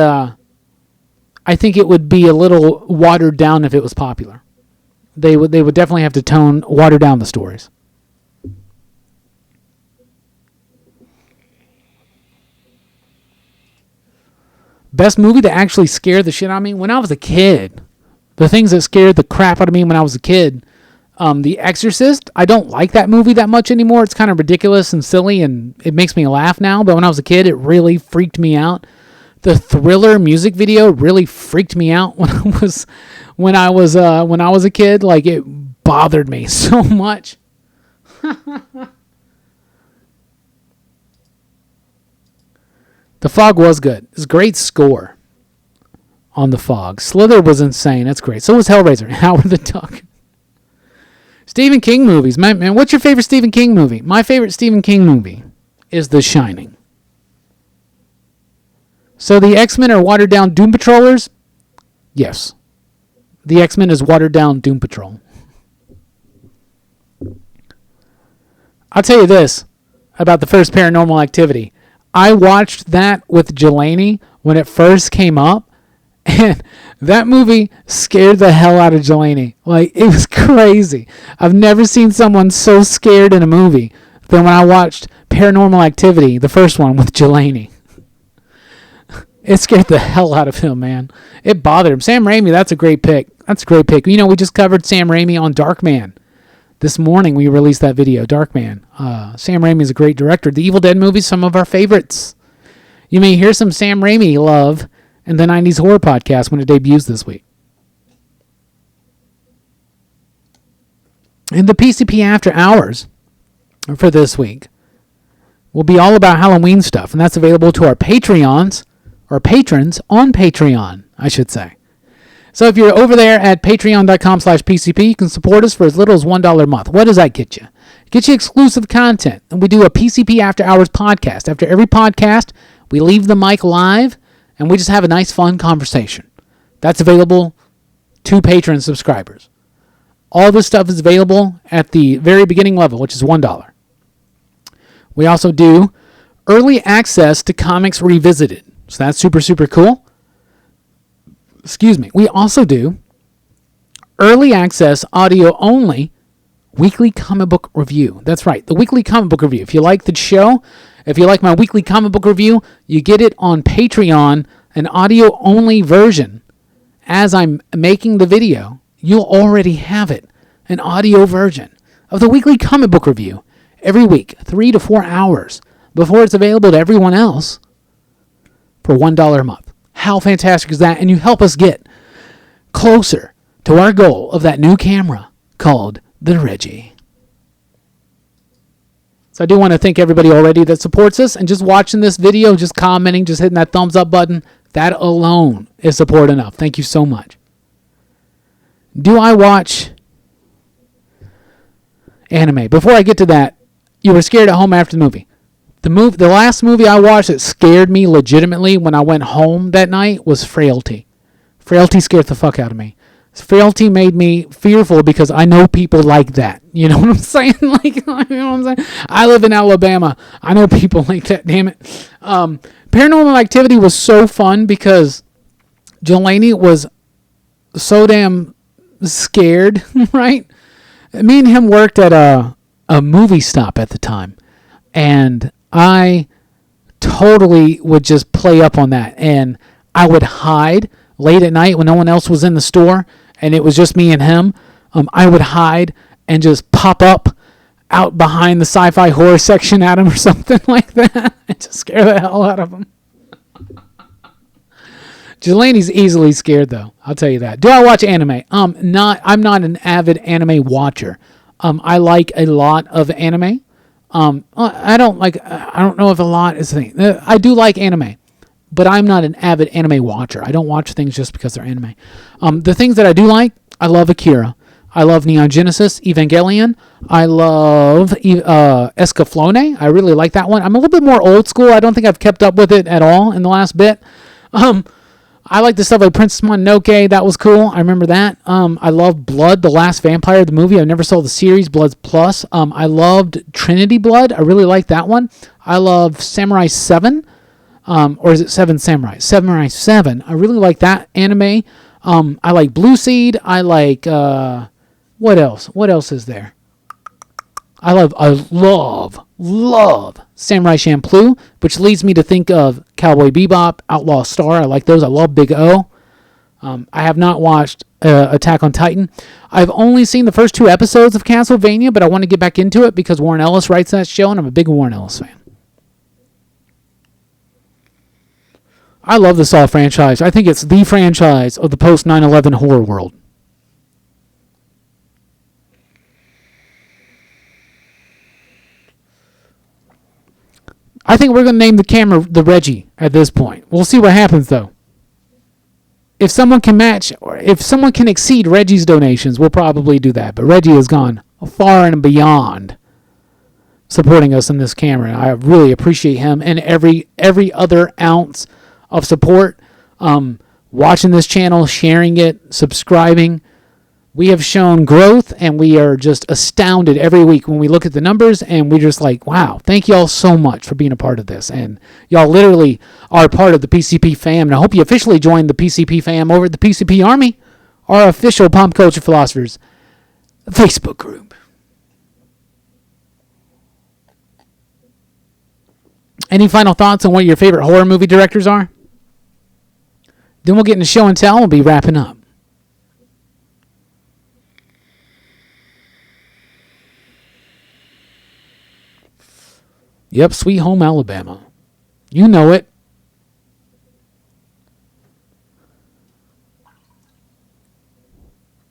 I think it would be a little watered down if it was popular. They would definitely have to water down the stories. Best movie that actually scared the shit out of me when I was a kid. The things that scared the crap out of me when I was a kid. The Exorcist. I don't like that movie that much anymore. It's kind of ridiculous and silly, and it makes me laugh now. But when I was a kid, it really freaked me out. The Thriller music video really freaked me out when I was a kid. Like, it bothered me so much. The Fog was good. It's a great score on The Fog. Slither was insane. That's great. So was Hellraiser. Howard the Duck. Stephen King movies. Man, what's your favorite Stephen King movie? My favorite Stephen King movie is The Shining. So the X-Men are watered down Doom Patrollers? Yes. The X-Men is watered down Doom Patrol. I'll tell you this about the first Paranormal Activity. I watched that with Jelani when it first came up, and that movie scared the hell out of Jelani. Like, it was crazy. I've never seen someone so scared in a movie than when I watched Paranormal Activity, the first one, with Jelani. It scared the hell out of him, man. It bothered him. Sam Raimi, that's a great pick. You know, we just covered Sam Raimi on Darkman. This morning we released that video, Darkman. Sam Raimi is a great director. The Evil Dead movies, some of our favorites. You may hear some Sam Raimi love in the 90s Horror Podcast when it debuts this week. And the PCP After Hours for this week will be all about Halloween stuff, and that's available to our Patreons, or patrons on Patreon, I should say. So if you're over there at patreon.com/PCP, you can support us for as little as $1 a month. What does that get you? It gets you exclusive content. And we do a PCP After Hours podcast. After every podcast, we leave the mic live, and we just have a nice, fun conversation. That's available to Patreon subscribers. All this stuff is available at the very beginning level, which is $1. We also do early access to Comics Revisited. So that's super, super cool. Excuse me. We also do early access audio only weekly comic book review. That's right. The weekly comic book review. If you like the show, if you like my weekly comic book review, you get it on Patreon, an audio only version. As I'm making the video, you'll already have it, an audio version of the weekly comic book review every week, 3 to 4 hours before it's available to everyone else for $1 a month. How fantastic is that? And you help us get closer to our goal of that new camera called the Reggie. So I do want to thank everybody already that supports us, and just watching this video, just commenting, just hitting that thumbs up button, that alone is support enough. Thank you so much. Do I watch anime? Before I get to that, you were scared at home after the movie. The last movie I watched that scared me legitimately when I went home that night was Frailty. Frailty scared the fuck out of me. Frailty made me fearful because I know people like that. You know what I'm saying? Like, you know what I'm saying? I live in Alabama. I know people like that, damn it. Paranormal Activity was so fun because Jelani was so damn scared, right? Me and him worked at a movie stop at the time. And I totally would just play up on that. And I would hide late at night when no one else was in the store and it was just me and him. I would hide and just pop up out behind the sci-fi horror section at him or something like that and just scare the hell out of him. Jelani's easily scared, though. I'll tell you that. Do I watch anime? I'm not an avid anime watcher. I like a lot of anime. I don't know if a lot is the thing. I do like anime, but I'm not an avid anime watcher. I don't watch things just because they're anime. The things that I do like, I love Akira. I love Neon Genesis, Evangelion. I love Escaflowne. I really like that one. I'm a little bit more old school. I don't think I've kept up with it at all in the last bit. I I like the stuff like Princess Mononoke. That was cool. I remember that. I love Blood, the Last Vampire, the movie. I never saw the series, Blood Plus. I loved Trinity Blood. I really liked that one. I love Samurai 7. Or is it 7 Samurai? Samurai 7. I really like that anime. I like Blue Seed. I like, what else? What else is there? I love Samurai Champloo, which leads me to think of Cowboy Bebop, Outlaw Star. I like those. I love Big O. I have not watched Attack on Titan. I've only seen the first 2 episodes of Castlevania, but I want to get back into it because Warren Ellis writes that show, and I'm a big Warren Ellis fan. I love the Saw franchise. I think it's the franchise of the post 9/11 horror world. I think we're going to name the camera the Reggie at this point. We'll see what happens, though. If someone can match, or if someone can exceed Reggie's donations, we'll probably do that. But Reggie has gone far and beyond supporting us in this camera. I really appreciate him and every other ounce of support. Watching this channel, sharing it, subscribing. We have shown growth, and we are just astounded every week when we look at the numbers, and we're just like, wow, thank you all so much for being a part of this. And y'all literally are part of the PCP fam, and I hope you officially joined the PCP fam over at the PCP Army, our official Pop Culture Philosophers Facebook group. Any final thoughts on what your favorite horror movie directors are? Then we'll get into show and tell, and we'll be wrapping up. Yep, Sweet Home Alabama. You know it.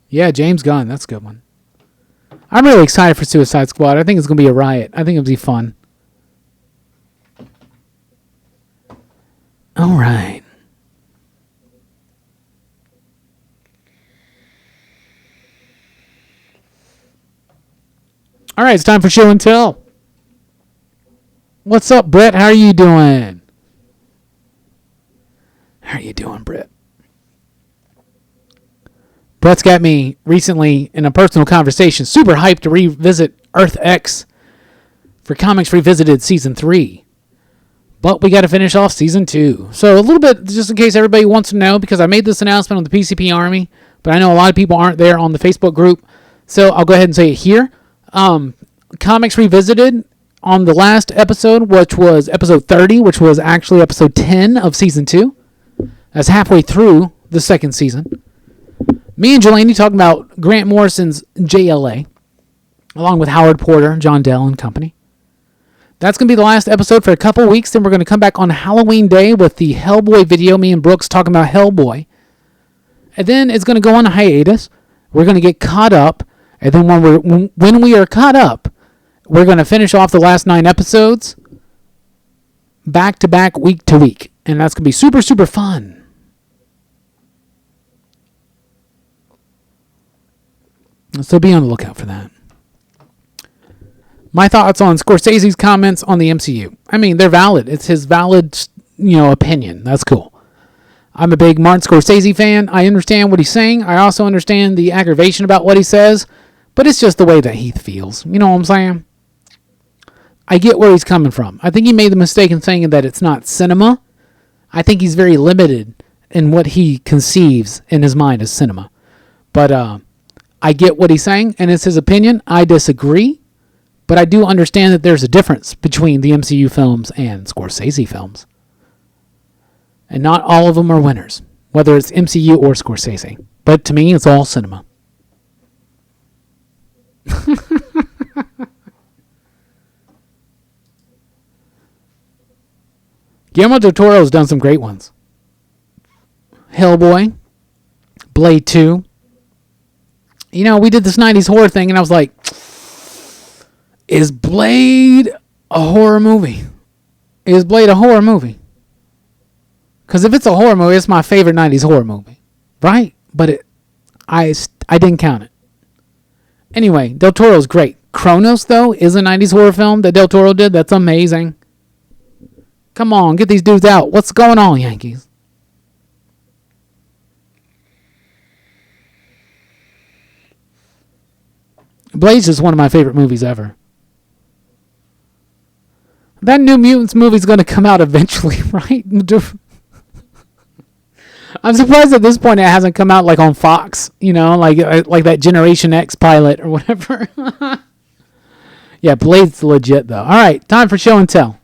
Yeah, James Gunn. That's a good one. I'm really excited for Suicide Squad. I think it's going to be a riot. I think it'll be fun. All right. All right, it's time for show and tell. What's up, Brett? How are you doing? How are you doing, Brett? Brett's got me recently in a personal conversation super hyped to revisit Earth X for Comics Revisited Season 3. But we got to finish off Season 2. So a little bit, just in case everybody wants to know, because I made this announcement on the PCP Army, but I know a lot of people aren't there on the Facebook group. So I'll go ahead and say it here. Comics Revisited on the last episode, which was episode 30, which was actually episode 10 of season 2. That's halfway through the second season. Me and Jelani talking about Grant Morrison's JLA, along with Howard Porter, John Dell, and company. That's going to be the last episode for a couple weeks. Then we're going to come back on Halloween Day with the Hellboy video. Me and Brooks talking about Hellboy. And then it's going to go on a hiatus. We're going to get caught up. And then when we are caught up, we're going to finish off the last 9 episodes back to back, week to week. And that's going to be super, super fun. So be on the lookout for that. My thoughts on Scorsese's comments on the MCU. I mean, they're valid. It's his valid, opinion. That's cool. I'm a big Martin Scorsese fan. I understand what he's saying. I also understand the aggravation about what he says. But it's just the way that he feels. You know what I'm saying? I get where he's coming from. I think he made the mistake in saying that it's not cinema. I think he's very limited in what he conceives in his mind as cinema. But I get what he's saying, and it's his opinion. I disagree. But I do understand that there's a difference between the MCU films and Scorsese films. And not all of them are winners, whether it's MCU or Scorsese. But to me, it's all cinema. Guillermo del Toro's done some great ones. Hellboy, Blade 2. We did this 90s horror thing, and I was like, is Blade a horror movie? Is Blade a horror movie? Because if it's a horror movie, it's my favorite 90s horror movie. Right? But I didn't count it. Anyway, Del Toro's great. Kronos, though, is a 90s horror film that Del Toro did. That's amazing. Come on, get these dudes out. What's going on, Yankees? Blaze is one of my favorite movies ever. That New Mutants movie's going to come out eventually, right? I'm surprised at this point it hasn't come out like on Fox, like that Generation X pilot or whatever. Yeah, Blade's legit though. All right, time for show and tell.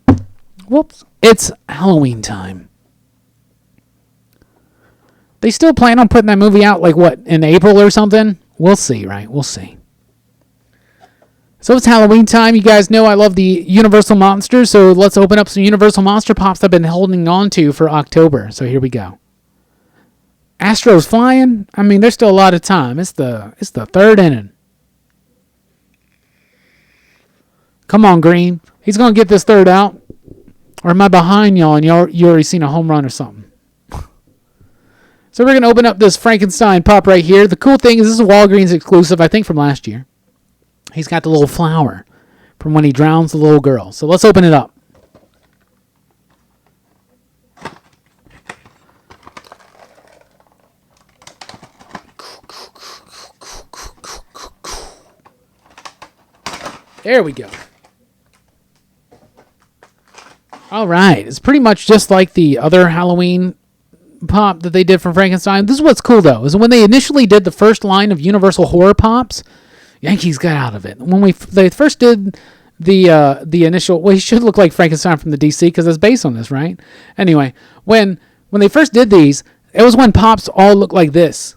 Whoops. It's Halloween time. They still plan on putting that movie out in April or something? We'll see, right? We'll see. So it's Halloween time. You guys know I love the Universal Monsters, so let's open up some Universal Monster Pops I've been holding on to for October. So here we go. Astros flying. I mean, there's still a lot of time. It's the third inning. Come on, Green. He's going to get this third out. Or am I behind y'all and you already seen a home run or something? So we're going to open up this Frankenstein pop right here. The cool thing is this is a Walgreens exclusive, I think from last year. He's got the little flower from when he drowns the little girl. So let's open it up. There we go. All right. It's pretty much just like the other Halloween pop that they did for Frankenstein. This is what's cool, though, is when they initially did the first line of Universal Horror Pops, Yankees got out of it. When they first did the initial, well, he should look like Frankenstein from the DC because it's based on this, right? Anyway, when they first did these, it was when Pops all looked like this.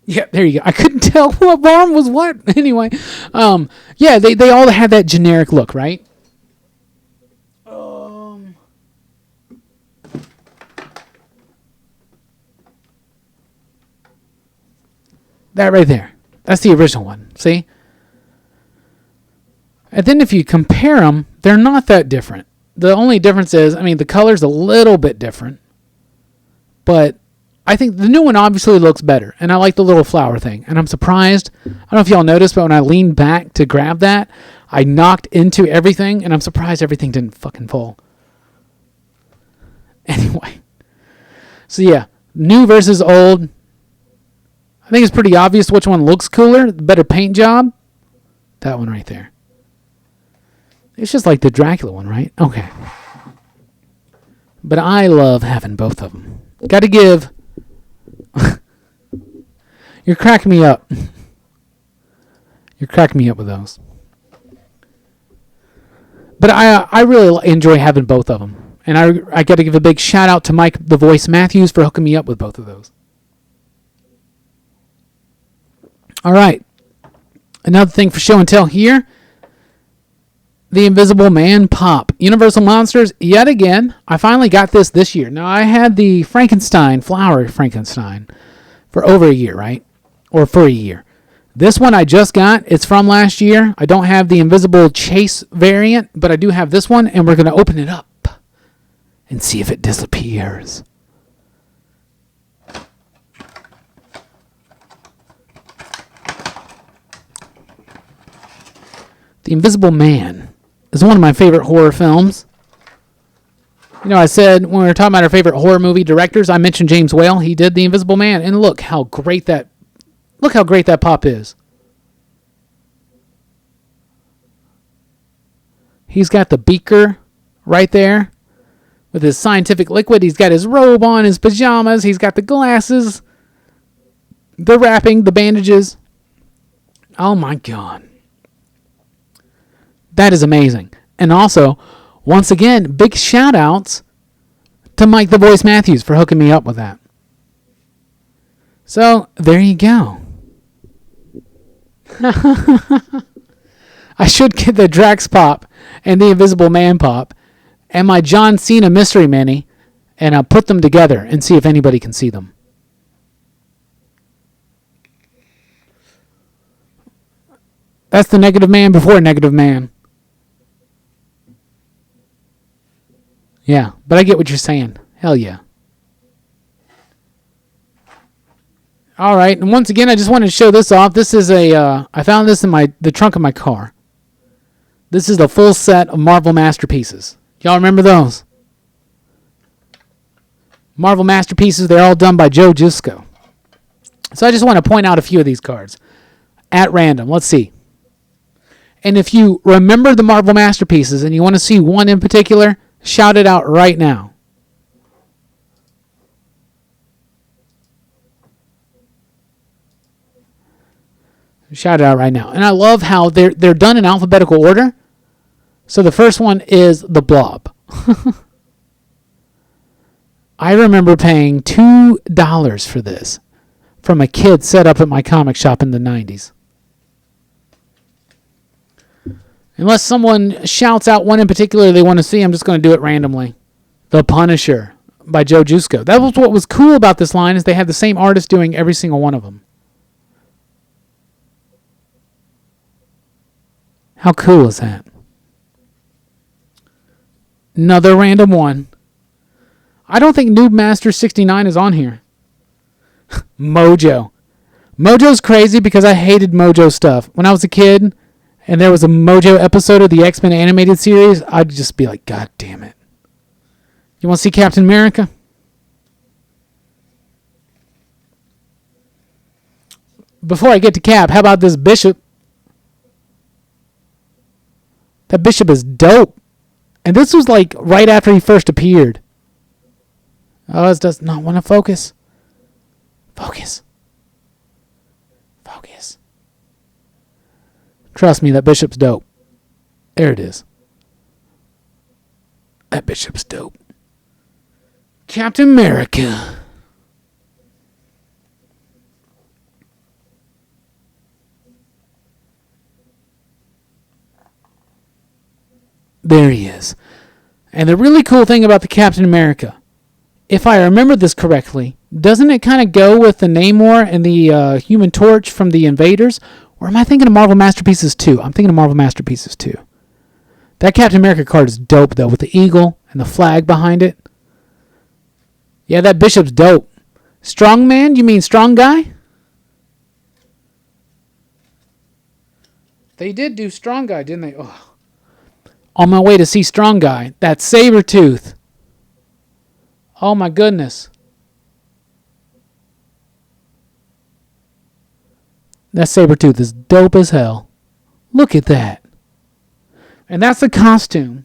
Yeah, there you go. I couldn't tell what arm was what. Anyway, yeah, they all had that generic look, right? That right there. That's the original one. See? And then if you compare them, they're not that different. The only difference is, the color's a little bit different. But I think the new one obviously looks better. And I like the little flower thing. And I'm surprised. I don't know if y'all noticed, but when I leaned back to grab that, I knocked into everything. And I'm surprised everything didn't fucking fall. Anyway. So yeah. New versus old. I think it's pretty obvious which one looks cooler, the better paint job. That one right there. It's just like the Dracula one, right? Okay. But I love having both of them. Got to give. You're cracking me up. You're cracking me up with those. But I really enjoy having both of them. And I got to give a big shout out to Mike the Voice Matthews for hooking me up with both of those. All right. Another thing for show and tell here. The Invisible Man Pop. Universal Monsters, yet again. I finally got this year. Now, I had the Frankenstein, Flower Frankenstein, for over a year, right? Or for a year. This one I just got. It's from last year. I don't have the Invisible Chase variant, but I do have this one, and we're going to open it up and see if it disappears. The Invisible Man is one of my favorite horror films. I said when we were talking about our favorite horror movie directors, I mentioned James Whale. He did The Invisible Man, and look how great that pop is. He's got the beaker right there with his scientific liquid. He's got his robe on, his pajamas. He's got the glasses, the wrapping, the bandages. Oh my God. That is amazing. And also, once again, big shout outs to Mike the Voice Matthews for hooking me up with that. So, there you go. I should get the Drax Pop and the Invisible Man Pop and my John Cena Mystery Mini and I'll put them together and see if anybody can see them. That's the Negative Man before Negative Man. Yeah, but I get what you're saying. Hell yeah. All right, and once again, I just wanted to show this off. This is I found this in the trunk of my car. This is the full set of Marvel Masterpieces. Y'all remember those? Marvel Masterpieces, they're all done by Joe Giusto. So I just want to point out a few of these cards at random. Let's see. And if you remember the Marvel Masterpieces and you want to see one in particular, shout it out right now. Shout it out right now. And I love how they're done in alphabetical order. So the first one is the Blob. I remember paying $2 for this from a kid set up at my comic shop in the 90s. Unless someone shouts out one in particular they want to see, I'm just going to do it randomly. The Punisher by Joe Jusko. That was what was cool about this line, is they had the same artist doing every single one of them. How cool is that? Another random one. I don't think Noob Master 69 is on here. Mojo. Mojo's crazy because I hated Mojo stuff. When I was a kid and there was a Mojo episode of the X-Men animated series, I'd just be like, God damn it. You want to see Captain America? Before I get to Cap, how about this Bishop? That Bishop is dope. And this was like right after he first appeared. Oh, it does not want to focus. Focus. Focus. Trust me, that Bishop's dope. There it is. That Bishop's dope. Captain America. There he is. And the really cool thing about the Captain America, if I remember this correctly, doesn't it kind of go with the Namor and the Human Torch from the Invaders? Or am I thinking of Marvel Masterpieces 2? I'm thinking of Marvel Masterpieces 2. That Captain America card is dope, though, with the eagle and the flag behind it. Yeah, that Bishop's dope. Strong man? You mean strong guy? They did do strong guy, didn't they? Oh. On my way to see Strong Guy, that Sabretooth. Oh my goodness. That Sabretooth is dope as hell. Look at that. And that's the costume.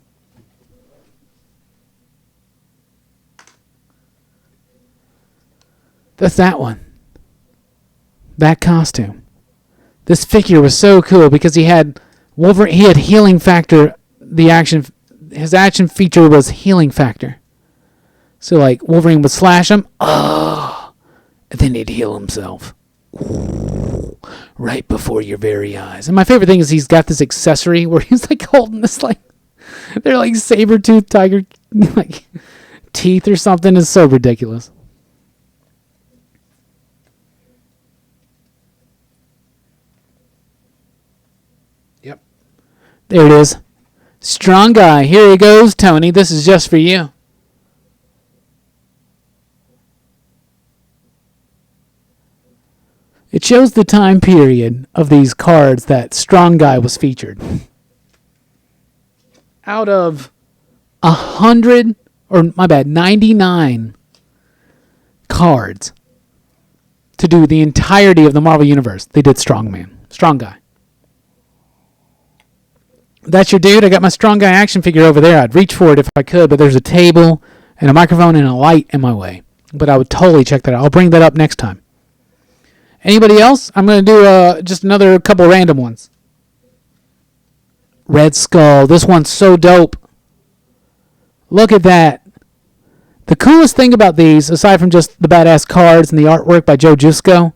That's that one. That costume. This figure was so cool because he had Wolverine, he had healing factor. His action feature was healing factor. So like Wolverine would slash him, and then he'd heal himself. Ooh, right before your very eyes. And my favorite thing is he's got this accessory where he's like holding this like, they're like saber-toothed tiger like teeth or something. It's so ridiculous. Yep. There it is. Strong Guy. Here he goes, Tony. This is just for you. It shows the time period of these cards that Strong Guy was featured. Out of 99 cards to do the entirety of the Marvel Universe, they did Strong Guy. That's your dude. I got my Strong Guy action figure over there. I'd reach for it if I could, but there's a table and a microphone and a light in my way. But I would totally check that out. I'll bring that up next time. Anybody else? I'm going to do just another couple random ones. Red Skull. This one's so dope. Look at that. The coolest thing about these, aside from just the badass cards and the artwork by Joe Jusko,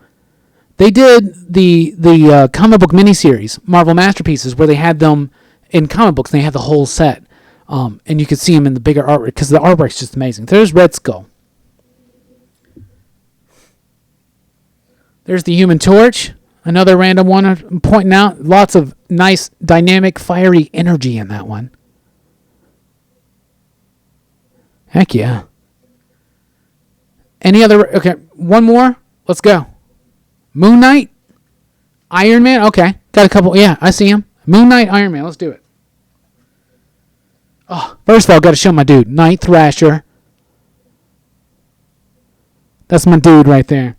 they did the comic book miniseries, Marvel Masterpieces, where they had them in comic books, and they had the whole set. And you could see them in the bigger artwork, because the artwork's just amazing. There's Red Skull. There's the Human Torch. Another random one I'm pointing out. Lots of nice, dynamic, fiery energy in that one. Heck yeah. Any other? Okay, one more. Let's go. Moon Knight. Iron Man. Okay, got a couple. Yeah, I see him. Moon Knight, Iron Man. Let's do it. Oh, first of all, got to show my dude. Night Thrasher. That's my dude right there.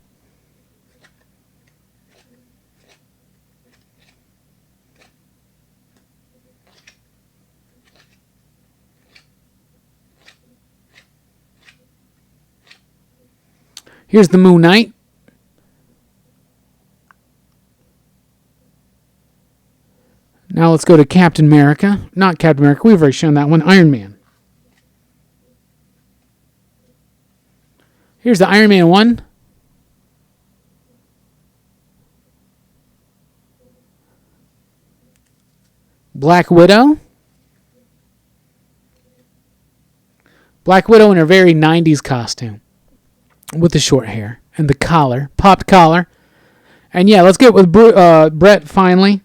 Here's the Moon Knight. Now let's go to Captain America. Not Captain America. We've already shown that one. Iron Man. Here's the Iron Man 1. Black Widow. Black Widow in her very 90s costume. With the short hair. And the collar. Popped collar. And yeah, let's get with Brett finally.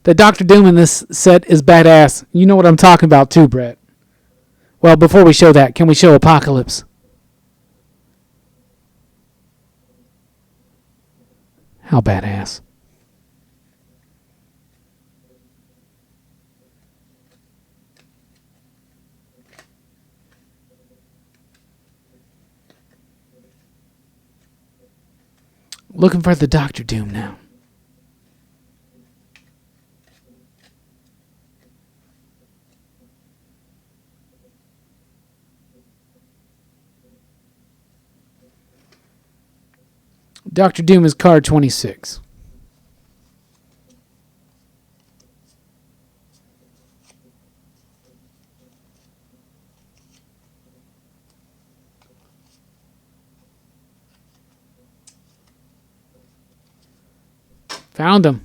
The Doctor Doom in this set is badass. You know what I'm talking about too, Brett. Well, before we show that, can we show Apocalypse? How badass. Looking for the Doctor Doom now. Doctor Doom is card 26. Found him.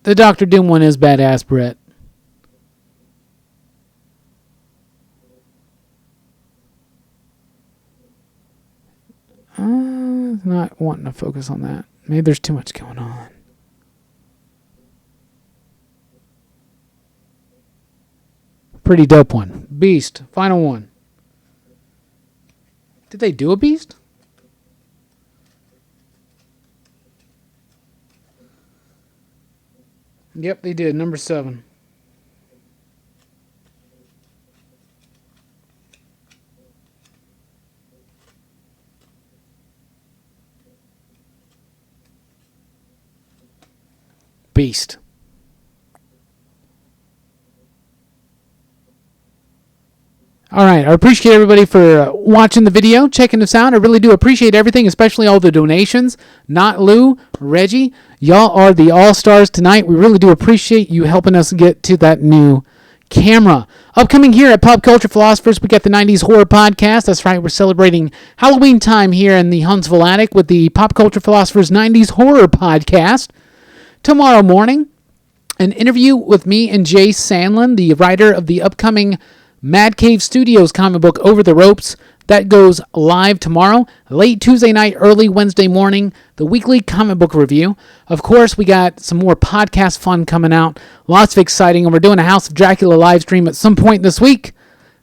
The Doctor Doom one is badass, Brett. Not wanting to focus on that. Maybe there's too much going on. Pretty dope one. Beast. Final one. Did they do a Beast? Yep, they did. Number 7. Beast. All right, I appreciate everybody for watching the video, checking us out. I really do appreciate everything, especially all the donations. Not Lou, Reggie, y'all are the all-stars tonight. We really do appreciate you helping us get to that new camera. Upcoming here at Pop Culture Philosophers, we got the 90s Horror Podcast. That's right, we're celebrating Halloween time here in the Huntsville Attic with the Pop Culture Philosophers 90s Horror Podcast. Tomorrow morning, an interview with me and Jay Sandlin, the writer of the upcoming Mad Cave Studios comic book Over the Ropes. That goes live tomorrow, late Tuesday night, early Wednesday morning, the weekly comic book review. Of course, we got some more podcast fun coming out. Lots of exciting, and we're doing a House of Dracula live stream at some point this week.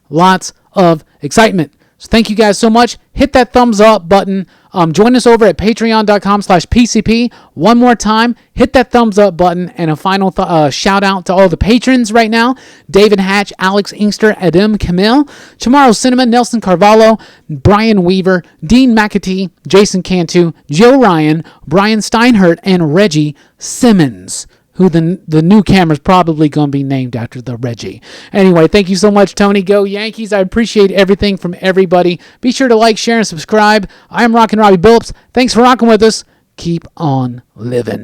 Lots of excitement. So thank you guys so much. Hit that thumbs up button. Join us over at patreon.com/PCP. One more time, hit that thumbs up button. And a final shout out to all the patrons right now. David Hatch, Alex Inkster, Adam Camille, Tomorrow Cinema, Nelson Carvalho, Brian Weaver, Dean McAtee, Jason Cantu, Joe Ryan, Brian Steinhardt, and Reggie Simmons, who the new camera's probably going to be named after the Reggie. Anyway, thank you so much, Tony. Go Yankees. I appreciate everything from everybody. Be sure to like, share, and subscribe. I'm Rockin Robbie Billups. Thanks for rocking with us. Keep on living.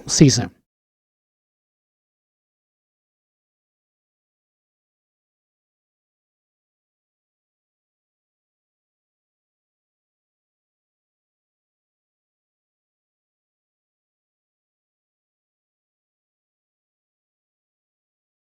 See you soon.